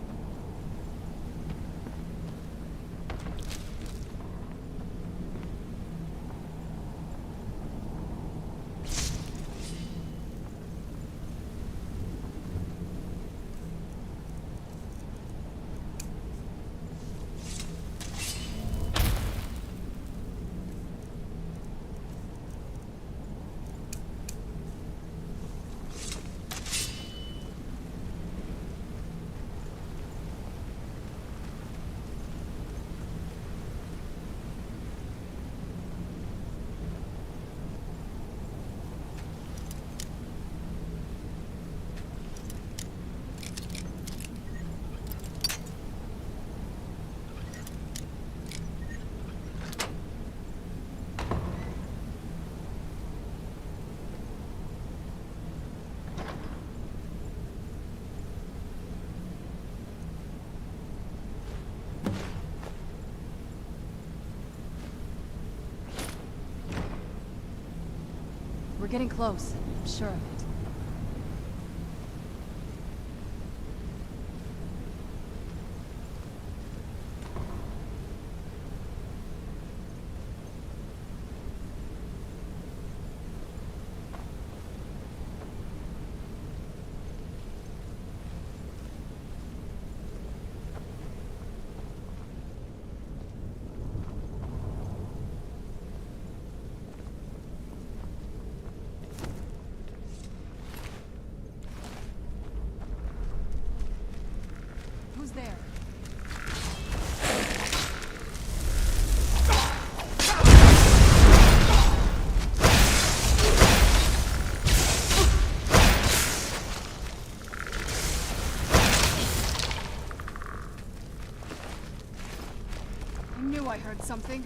S5: We're getting close. I'm sure of it. Who's there? I knew I heard something.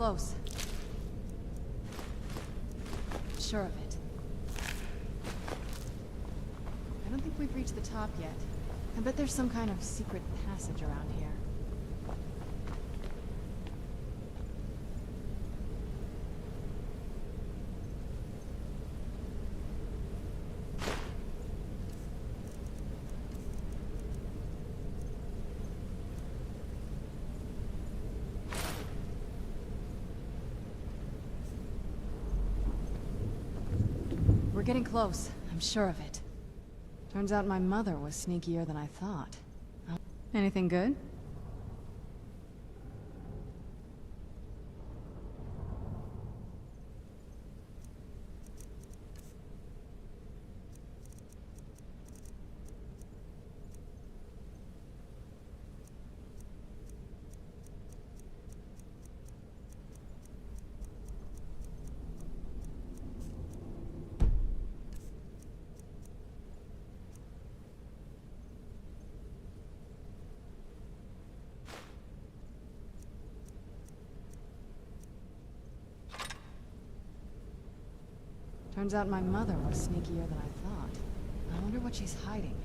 S5: close. Sure of it. I don't think we've reached the top yet. I bet there's some kind of secret passage around here. We're getting close. I'm sure of it. Turns out my mother was sneakier than I thought. Anything good? Turns out my mother was sneakier than I thought. I wonder what she's hiding.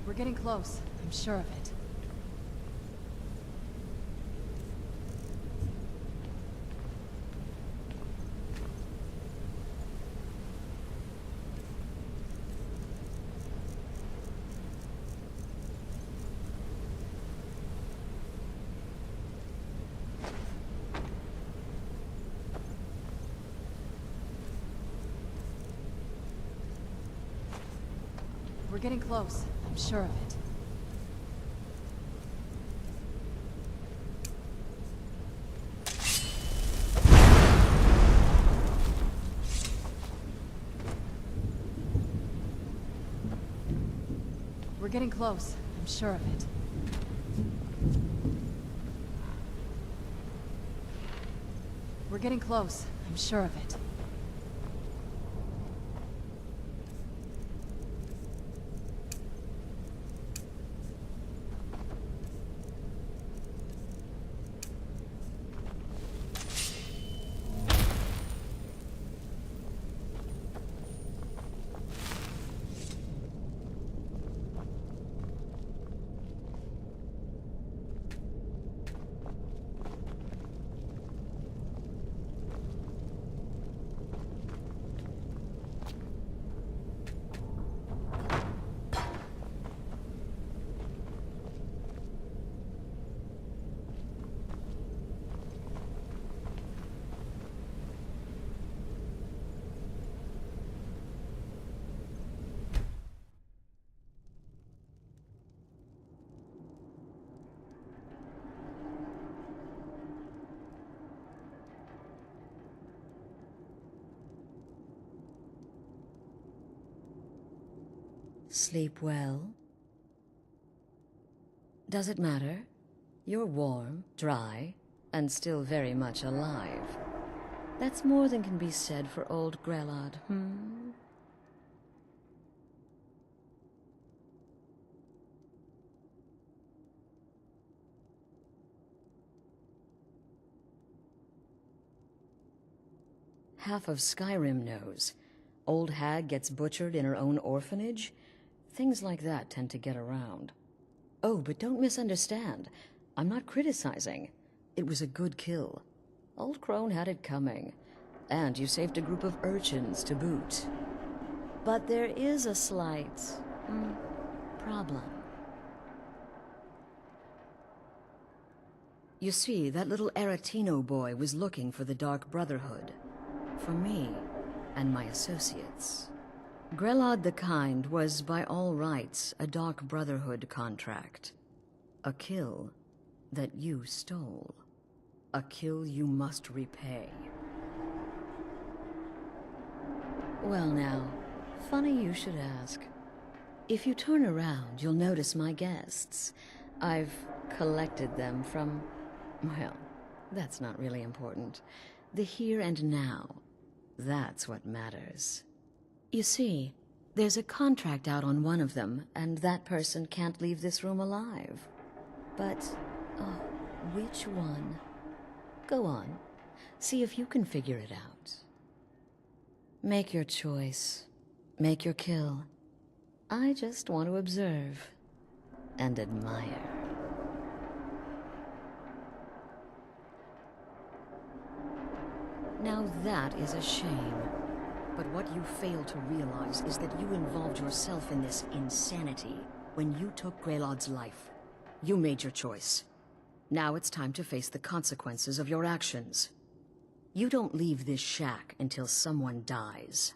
S5: We're getting close. I'm sure of it. We're getting close. I'm sure of it. We're getting close. I'm sure of it. We're getting close. I'm sure of it.
S20: Sleep well? Does it matter? You're warm, dry, and still very much alive. That's more than can be said for old Grelod, Half of Skyrim knows. Old hag gets butchered in her own orphanage? Things like that tend to get around. Oh, but don't misunderstand. I'm not criticizing. It was a good kill. Old Crone had it coming. And you saved a group of urchins to boot. But there is a slight... problem. You see, that little Aretino boy was looking for the Dark Brotherhood. For me and my associates. Grelod the Kind was, by all rights, a Dark Brotherhood contract. A kill that you stole. A kill you must repay. Well now, funny you should ask. If you turn around, you'll notice my guests. I've collected them from... well, that's not really important. The here and now. That's what matters. You see, there's a contract out on one of them, and that person can't leave this room alive. But, oh, which one? Go on. See if you can figure it out. Make your choice. Make your kill. I just want to observe and admire. Now that is a shame. But what you fail to realize is that you involved yourself in this insanity when you took Grelod's life. You made your choice. Now it's time to face the consequences of your actions. You don't leave this shack until someone dies.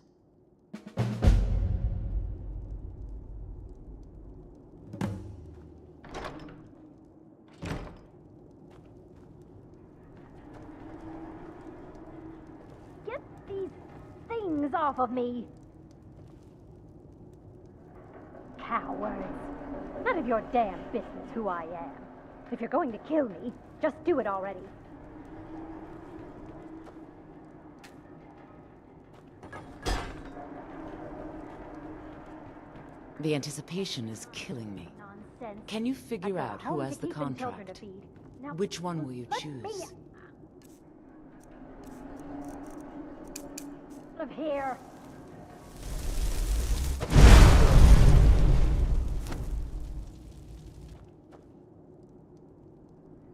S7: Get these things off of me! Cowards. None of your damn business who I am. If you're going to kill me, just do it already.
S21: The anticipation is killing me.
S7: Nonsense.
S21: Can you figure
S7: I've got
S21: out
S7: a
S21: who
S7: home
S21: has
S7: to
S21: the
S7: keep and children
S21: contract?
S7: to feed. Now,
S21: Which one will you
S7: let me
S21: choose?
S7: out of here.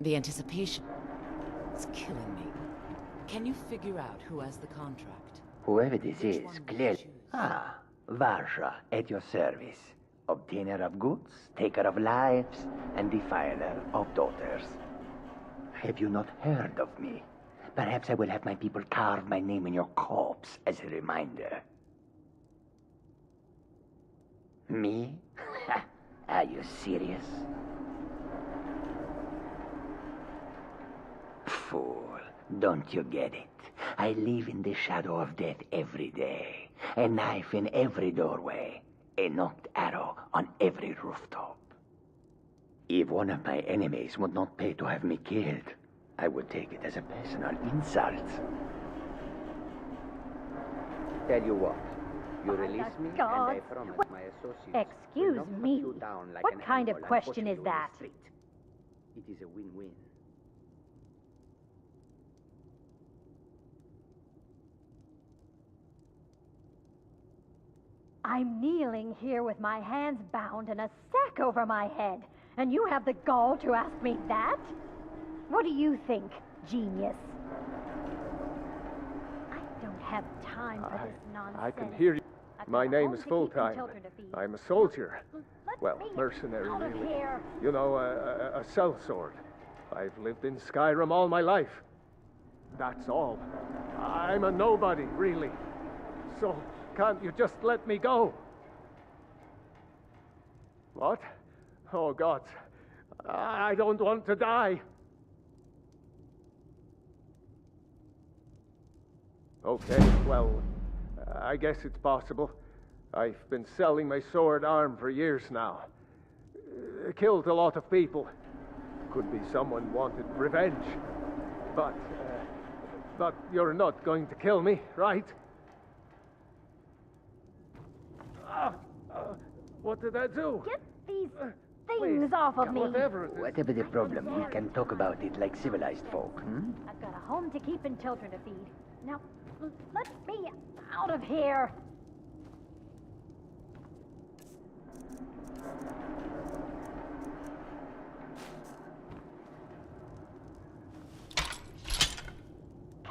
S21: The anticipation is killing me. Can you figure out who has the contract?
S22: Whoever this is, clearly... Ah, Varsha, at your service. Obtainer of goods, taker of lives, and defiler of daughters. Have you not heard of me? Perhaps I will have my people carve my name in your corpse as a reminder. Me? Are you serious? Fool, don't you get it? I live in the shadow of death every day. A knife in every doorway. A knocked arrow on every rooftop. If one of my enemies would not pay to have me killed, I would take it as a personal insult. Tell you what, you release me and I promise my associates
S7: Excuse
S22: will not
S7: me.
S22: put you down like
S7: What
S22: an
S7: kind of
S22: animal and
S7: question
S22: push
S7: is
S22: you in
S7: that?
S22: the street. It is a win-win.
S7: I'm kneeling here with my hands bound and a sack over my head, and you have the gall to ask me that? What do you think, genius? I don't have time for this nonsense.
S23: I can hear you. My name is
S7: home to keep and
S23: Full-Time.
S7: children to feed.
S23: I'm a soldier. Well,
S7: me
S23: mercenary,
S7: out of
S23: really.
S7: here.
S23: You know, a sellsword. I've lived in Skyrim all my life. That's all. I'm a nobody, really. So, can't you just let me go? What? Oh, God. I don't want to die. Okay, well, I guess it's possible. I've been selling my sword arm for years now. Killed a lot of people. Could be someone wanted revenge. But you're not going to kill me, right? What did I do?
S7: Get these things off of me.
S23: Whatever it is.
S22: Whatever the problem, we can talk about it like civilized folk, hmm?
S7: I've got a home to keep and children to feed. Now, let me out of here.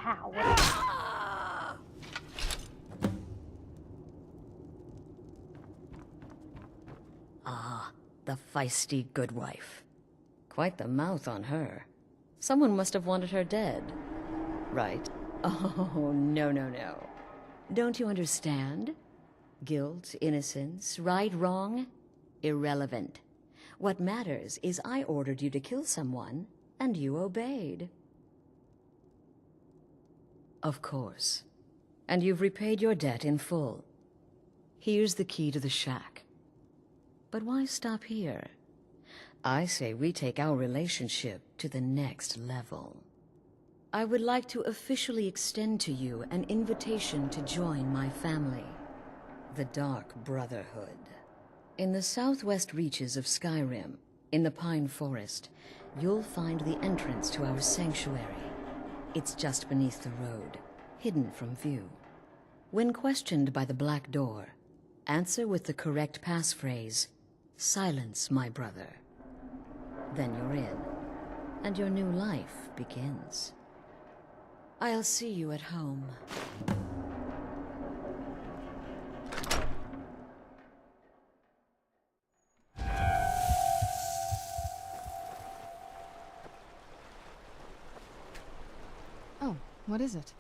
S7: how.
S20: Ah, the feisty good wife. Quite the mouth on her. Someone must have wanted her dead. Right? Oh, no, no, no. Don't you understand? Guilt, innocence, right, wrong? Irrelevant. What matters is I ordered you to kill someone, and you obeyed. Of course. And you've repaid your debt in full. Here's the key to the shack. But why stop here? I say we take our relationship to the next level. I would like to officially extend to you an invitation to join my family, the Dark Brotherhood. In the southwest reaches of Skyrim, in the Pine Forest, you'll find the entrance to our sanctuary. It's just beneath the road, hidden from view. When questioned by the Black Door, answer with the correct passphrase, "Silence, my brother." Then you're in, and your new life begins. I'll see you at home.
S5: Oh, what is it?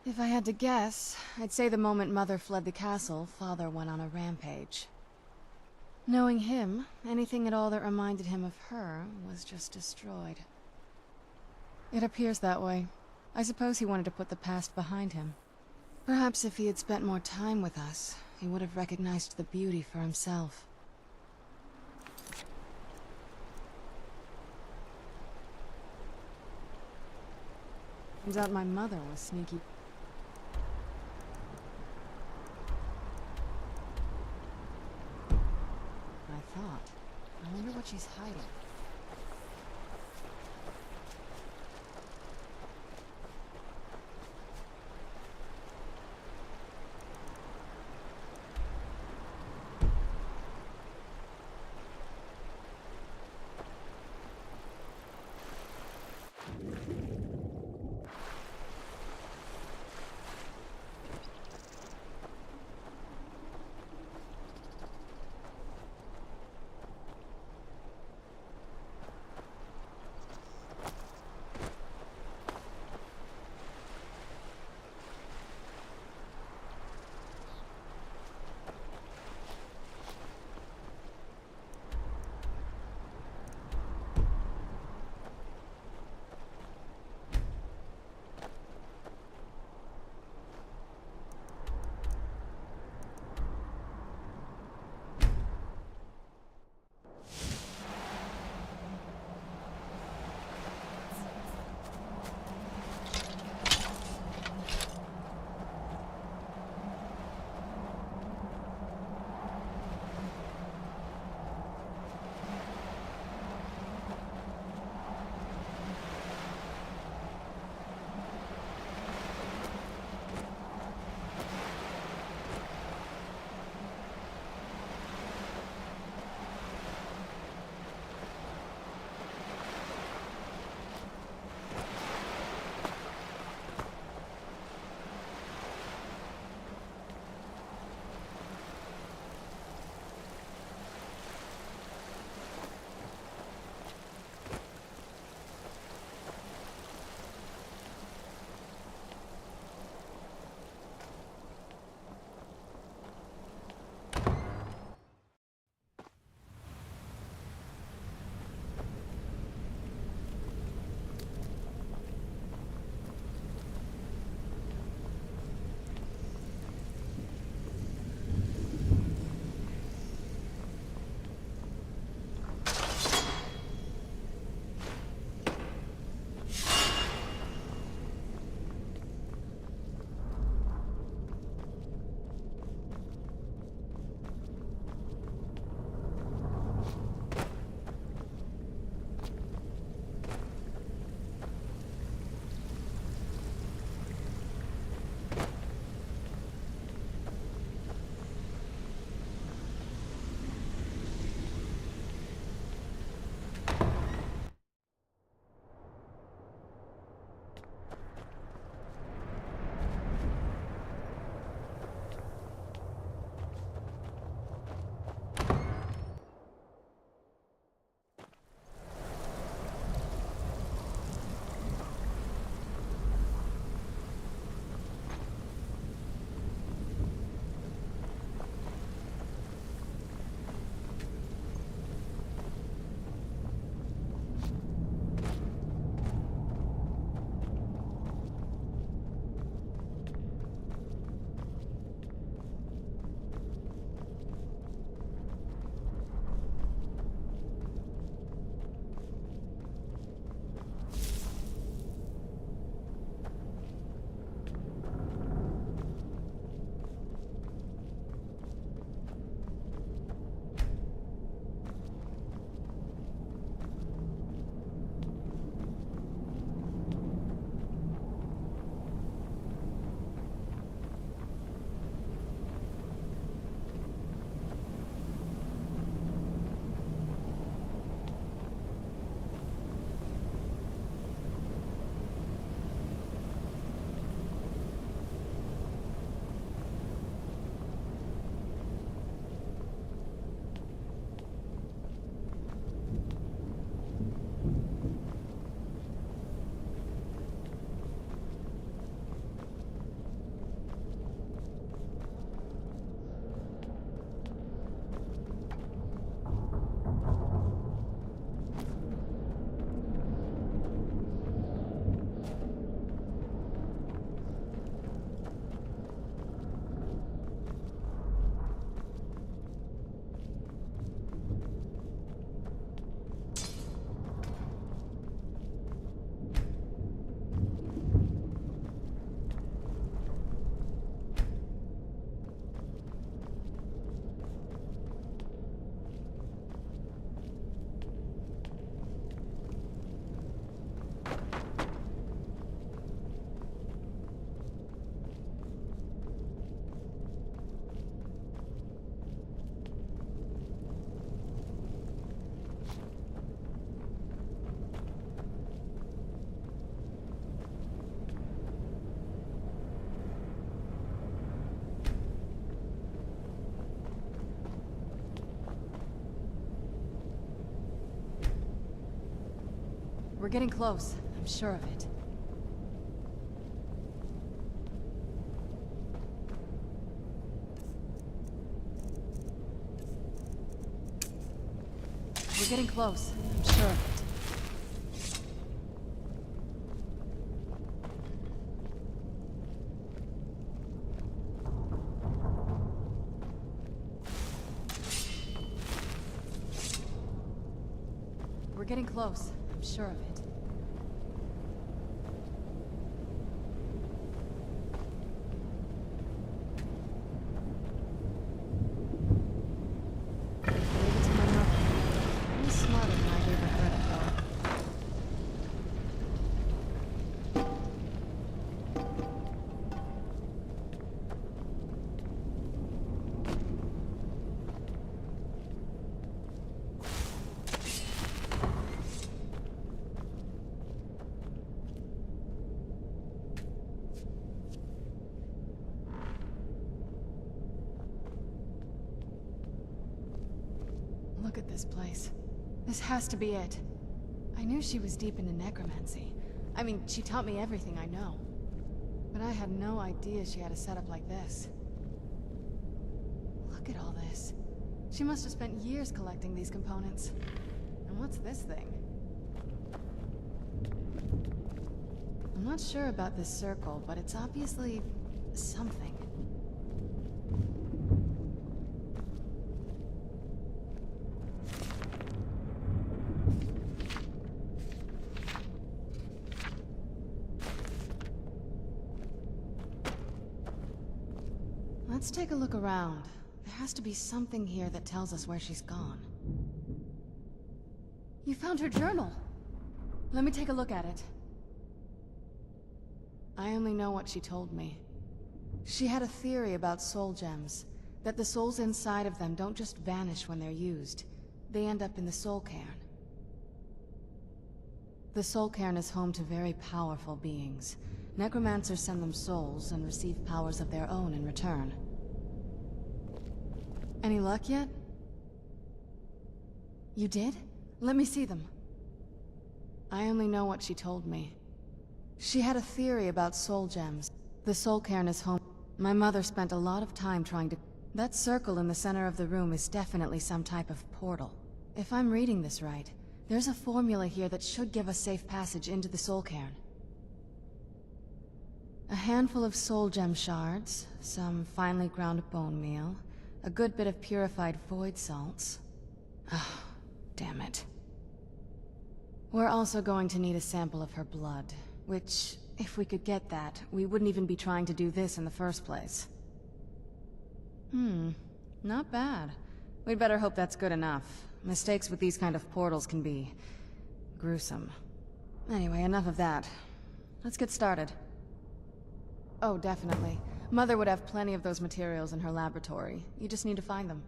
S5: If I had to guess, I'd say the moment Mother fled the castle, Father went on a rampage. Knowing him, anything at all that reminded him of her was just destroyed. It appears that way. I suppose he wanted to put the past behind him. Perhaps if he had spent more time with us, he would have recognized the beauty for himself. Turns out my mother was sneaky. I wonder what she's hiding. We're getting close. I'm sure of it. We're getting close. I'm sure of it. We're getting close. I'm sure of it. Gave it to my mother. Very smarter than I gave her credit for. Look at this place. This has to be it. I knew she was deep into necromancy. I mean, she taught me everything I know. But I had no idea she had a setup like this. Look at all this. She must have spent years collecting these components. And what's this thing? I'm not sure about this circle, but it's obviously something. Let's take a look around. There has to be something here that tells us where she's gone. You found her journal! Let me take a look at it. I only know what she told me. She had a theory about soul gems, that the souls inside of them don't just vanish when they're used. They end up in the soul cairn. The soul cairn is home to very powerful beings. Necromancers send them souls and receive powers of their own in return. Any luck yet? You did? Let me see them. I only know what she told me. She had a theory about soul gems. The soul cairn is home. My mother spent a lot of time trying to... That circle in the center of the room is definitely some type of portal. If I'm reading this right, there's a formula here that should give us safe passage into the soul cairn. A handful of soul gem shards, some finely ground bone meal, a good bit of purified void salts. Oh, damn it. We're also going to need a sample of her blood, which, if we could get that, we wouldn't even be trying to do this in the first place. Not bad. We'd better hope that's good enough. Mistakes with these kind of portals can be... gruesome. Anyway, enough of that. Let's get started. Oh, definitely. Mother would have plenty of those materials in her laboratory. You just need to find them.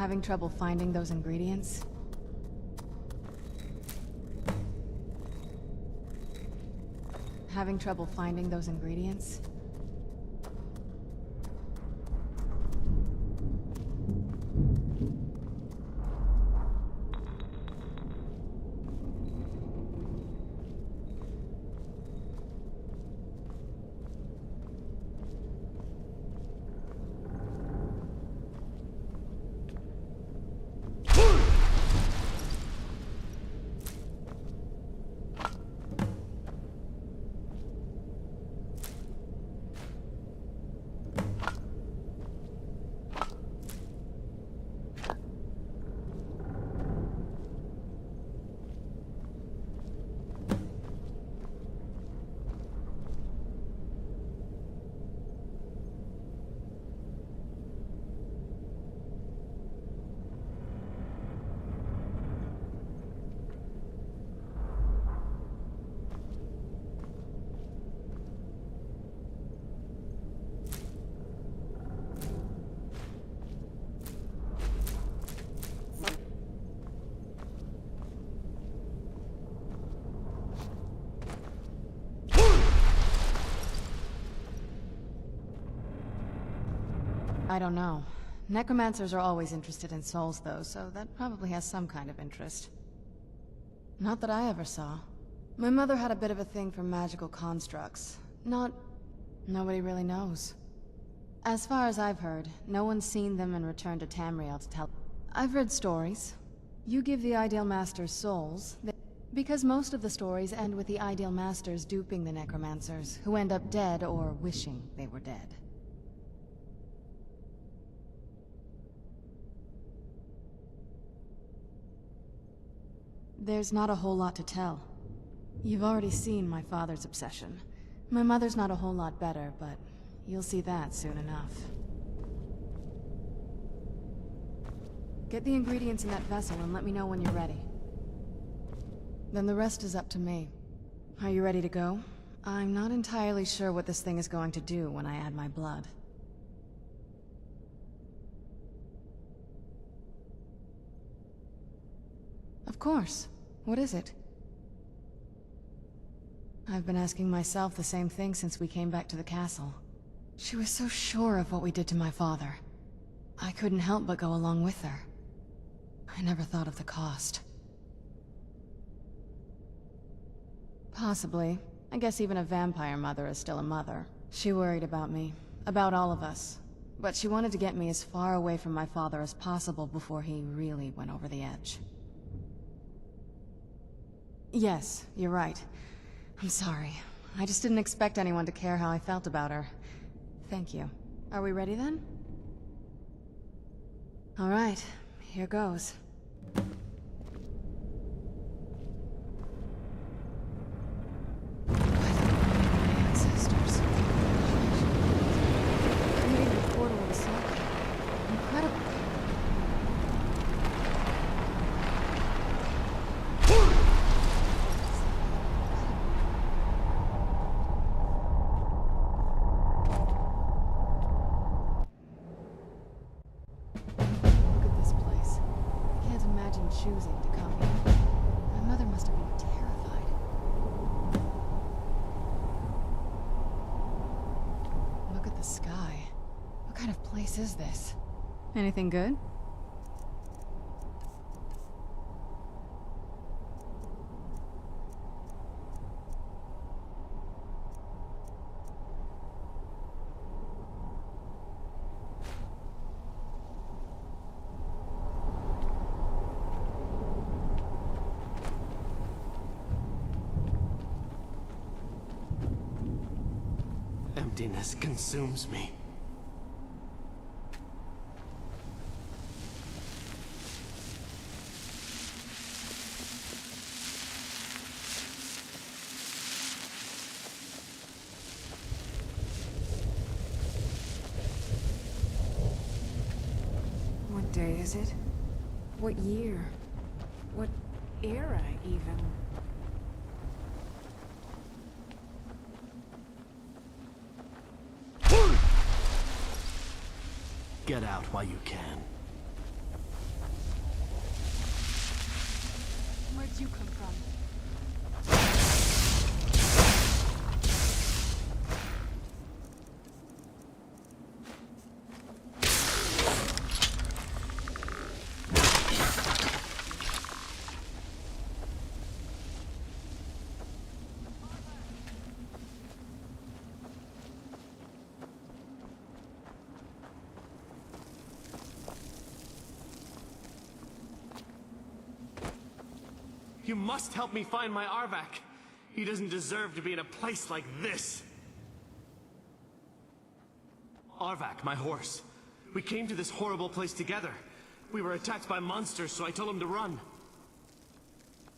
S5: Having trouble finding those ingredients? Having trouble finding those ingredients? I don't know. Necromancers are always interested in souls, though, so that probably has some kind of interest. Not that I ever saw. My mother had a bit of a thing for magical constructs. Nobody really knows. As far as I've heard, no one's seen them and returned to Tamriel to tell. I've read stories. You give the Ideal Masters souls, because most of the stories end with the Ideal Masters duping the Necromancers, who end up dead or wishing they were dead. There's not a whole lot to tell. You've already seen my father's obsession. My mother's not a whole lot better, but you'll see that soon enough. Get the ingredients in that vessel and let me know when you're ready. Then the rest is up to me. Are you ready to go? I'm not entirely sure what this thing is going to do when I add my blood. Of course. What is it? I've been asking myself the same thing since we came back to the castle. She was so sure of what we did to my father. I couldn't help but go along with her. I never thought of the cost. Possibly. I guess even a vampire mother is still a mother. She worried about me. About all of us. But she wanted to get me as far away from my father as possible before he really went over the edge. Yes, you're right. I'm sorry. I just didn't expect anyone to care how I felt about her. Thank you. Are we ready then? All right, here goes. Ancestors. Created a portal of a cycle. Incredible. Choosing to come here. My mother must have been terrified. Look at the sky. What kind of place is this? Anything good?
S2: Emptiness consumes me.
S14: What day is it? What year? What era, even?
S2: Get out while you can.
S5: did you come from?
S2: You must help me find my Arvak. He doesn't deserve to be in a place like this. Arvak, my horse. We came to this horrible place together. We were attacked by monsters, so I told him to run.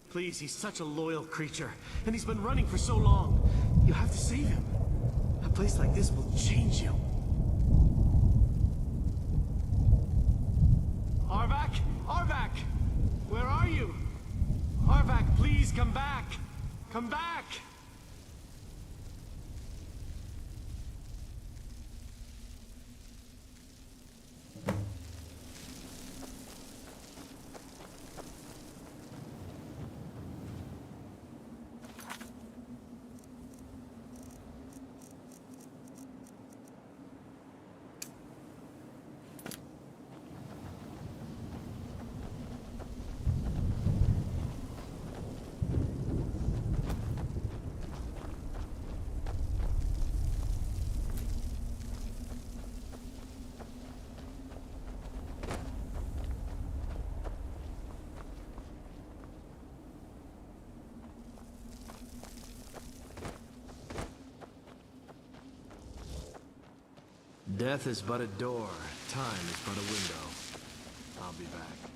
S2: Please, he's such a loyal creature, and he's been running for so long. You have to save him. A place like this will change you. Arvak? Arvak! Where are you? Arvak, please come back! Come back! Death is but a door. Time is but a window. I'll be back.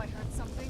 S5: I heard something.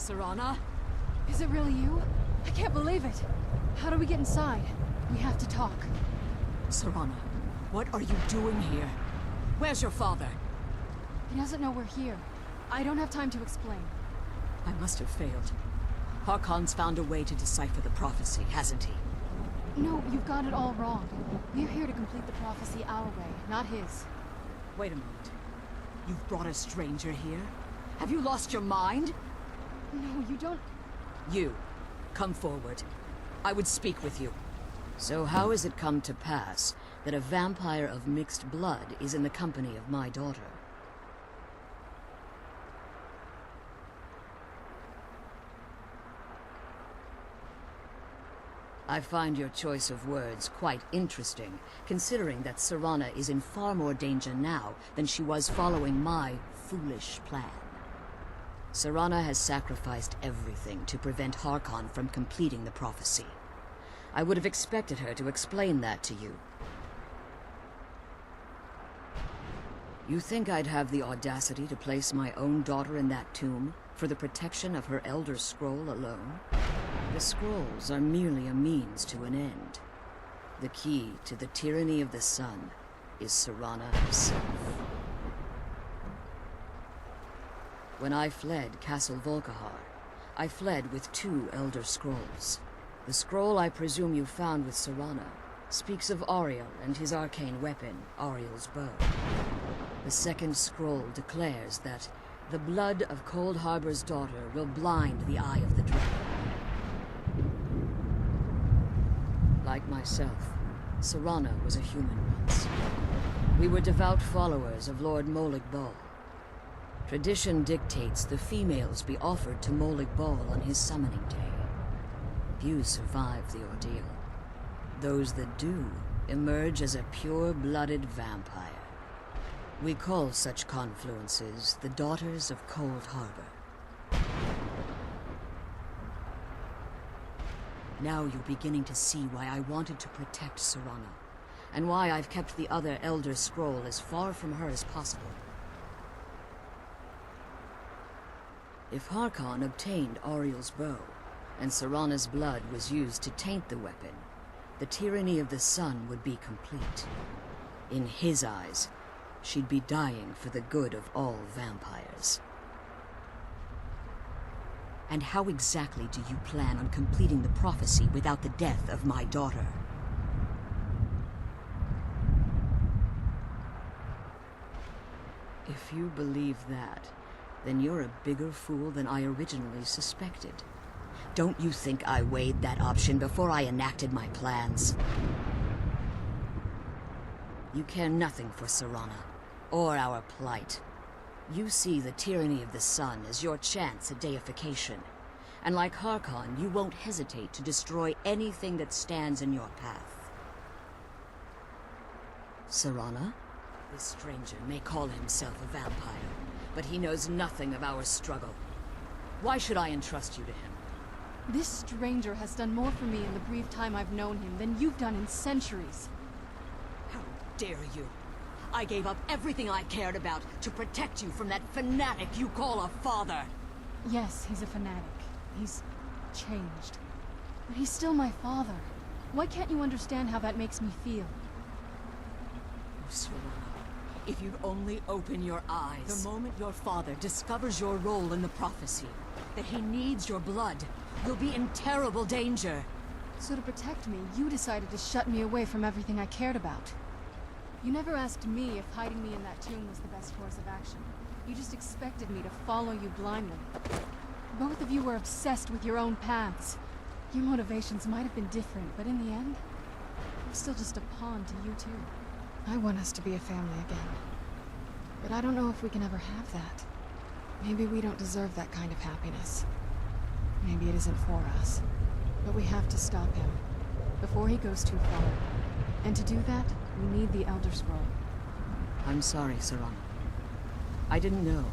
S3: Serana?
S5: Is it really you? I can't believe it. How do we get inside? We have to talk.
S3: Serana, what are you doing here? Where's your father?
S5: He doesn't know we're here. I don't have time to explain.
S3: I must have failed. Harkon's found a way to decipher the prophecy, hasn't he?
S5: No, you've got it all wrong. We're here to complete the prophecy our way, not his.
S3: Wait a moment. You've brought a stranger here? Have you lost your mind?
S5: No, you don't...
S3: You, come forward. I would speak with you.
S20: So how has it come to pass that a vampire of mixed blood is in the company of my daughter? I find your choice of words quite interesting, considering that Serana is in far more danger now than she was following my foolish plan. Serana has sacrificed everything to prevent Harkon from completing the prophecy. I would have expected her to explain that to you.
S3: You think I'd have the audacity to place my own daughter in that tomb for the protection of her Elder Scroll alone? The scrolls are merely a means to an end. The key to the tyranny of the sun is Serana herself. When I fled Castle Volkihar, I fled with 2 Elder Scrolls. The scroll I presume you found with Serana speaks of Ariel and his arcane weapon, Ariel's bow. The second scroll declares that the blood of Cold Harbor's daughter will blind the eye of the dragon. Like myself, Serana was a human once. We were devout followers of Lord Molig Bal. Tradition dictates the females be offered to Molig Bal on his summoning day. Few survive the ordeal. Those that do emerge as a pure-blooded vampire. We call such confluences the Daughters of Cold Harbor. Now you're beginning to see why I wanted to protect Serana, and why I've kept the other Elder Scroll as far from her as possible. If Harkon obtained Ariel's bow, and Serana's blood was used to taint the weapon, the tyranny of the sun would be complete. In his eyes, she'd be dying for the good of all vampires. And how exactly do you plan on completing the prophecy without the death of my daughter? If you believe that, then you're a bigger fool than I originally suspected. Don't you think I weighed that option before I enacted my plans? You care nothing for Serana, or our plight. You see the tyranny of the sun as your chance at deification. And like Harkon, you won't hesitate to destroy anything that stands in your path. Serana? This stranger may call himself a vampire, but he knows nothing of our struggle. Why should I entrust you to him?
S5: This stranger has done more for me in the brief time I've known him than you've done in centuries.
S3: How dare you? I gave up everything I cared about to protect you from that fanatic you call a father.
S5: Yes, he's a fanatic. He's changed. But he's still my father. Why can't you understand how that makes me feel?
S3: Serana, if you'd only open your eyes. The moment your father discovers your role in the prophecy, that he needs your blood, you'll be in terrible danger.
S5: So to protect me, you decided to shut me away from everything I cared about. You never asked me if hiding me in that tomb was the best course of action. You just expected me to follow you blindly. Both of you were obsessed with your own paths. Your motivations might have been different, but in the end, I'm still just a pawn to you two. I want us to be a family again. But I don't know if we can ever have that. Maybe we don't deserve that kind of happiness. Maybe it isn't for us. But we have to stop him, before he goes too far. And to do that, we need the Elder Scroll.
S3: I'm sorry, Serana. I didn't know.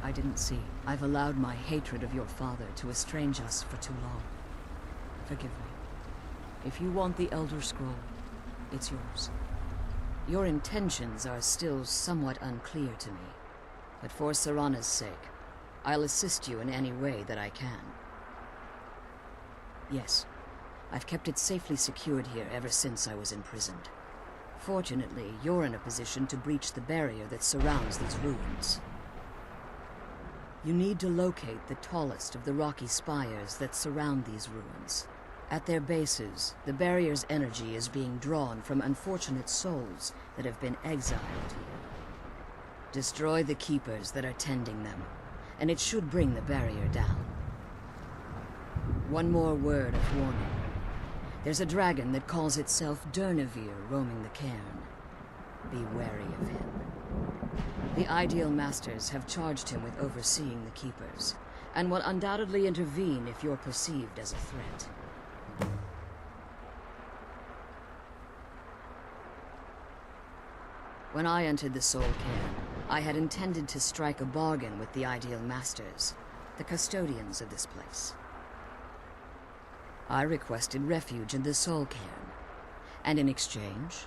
S3: I didn't see. I've allowed my hatred of your father to estrange us for too long. Forgive me. If you want the Elder Scroll, it's yours. Your intentions are still somewhat unclear to me, but for Serana's sake, I'll assist you in any way that I can. Yes, I've kept it safely secured here ever since I was imprisoned. Fortunately, you're in a position to breach the barrier that surrounds these ruins. You need to locate the tallest of the rocky spires that surround these ruins. At their bases, the barrier's energy is being drawn from unfortunate souls that have been exiled here. Destroy the keepers that are tending them, and it should bring the barrier down. One more word of warning. There's a dragon that calls itself Durnevere roaming the cairn. Be wary of him. The Ideal Masters have charged him with overseeing the keepers, and will undoubtedly intervene if you're perceived as a threat. When I entered the Soul Cairn, I had intended to strike a bargain with the Ideal Masters, the custodians of this place. I requested refuge in the Soul Cairn, and in exchange,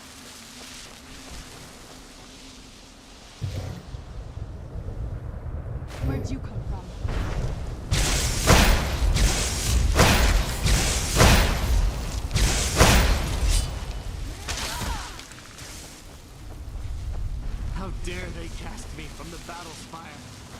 S5: Where'd you come from?
S2: How dare they cast me from the battle's fire?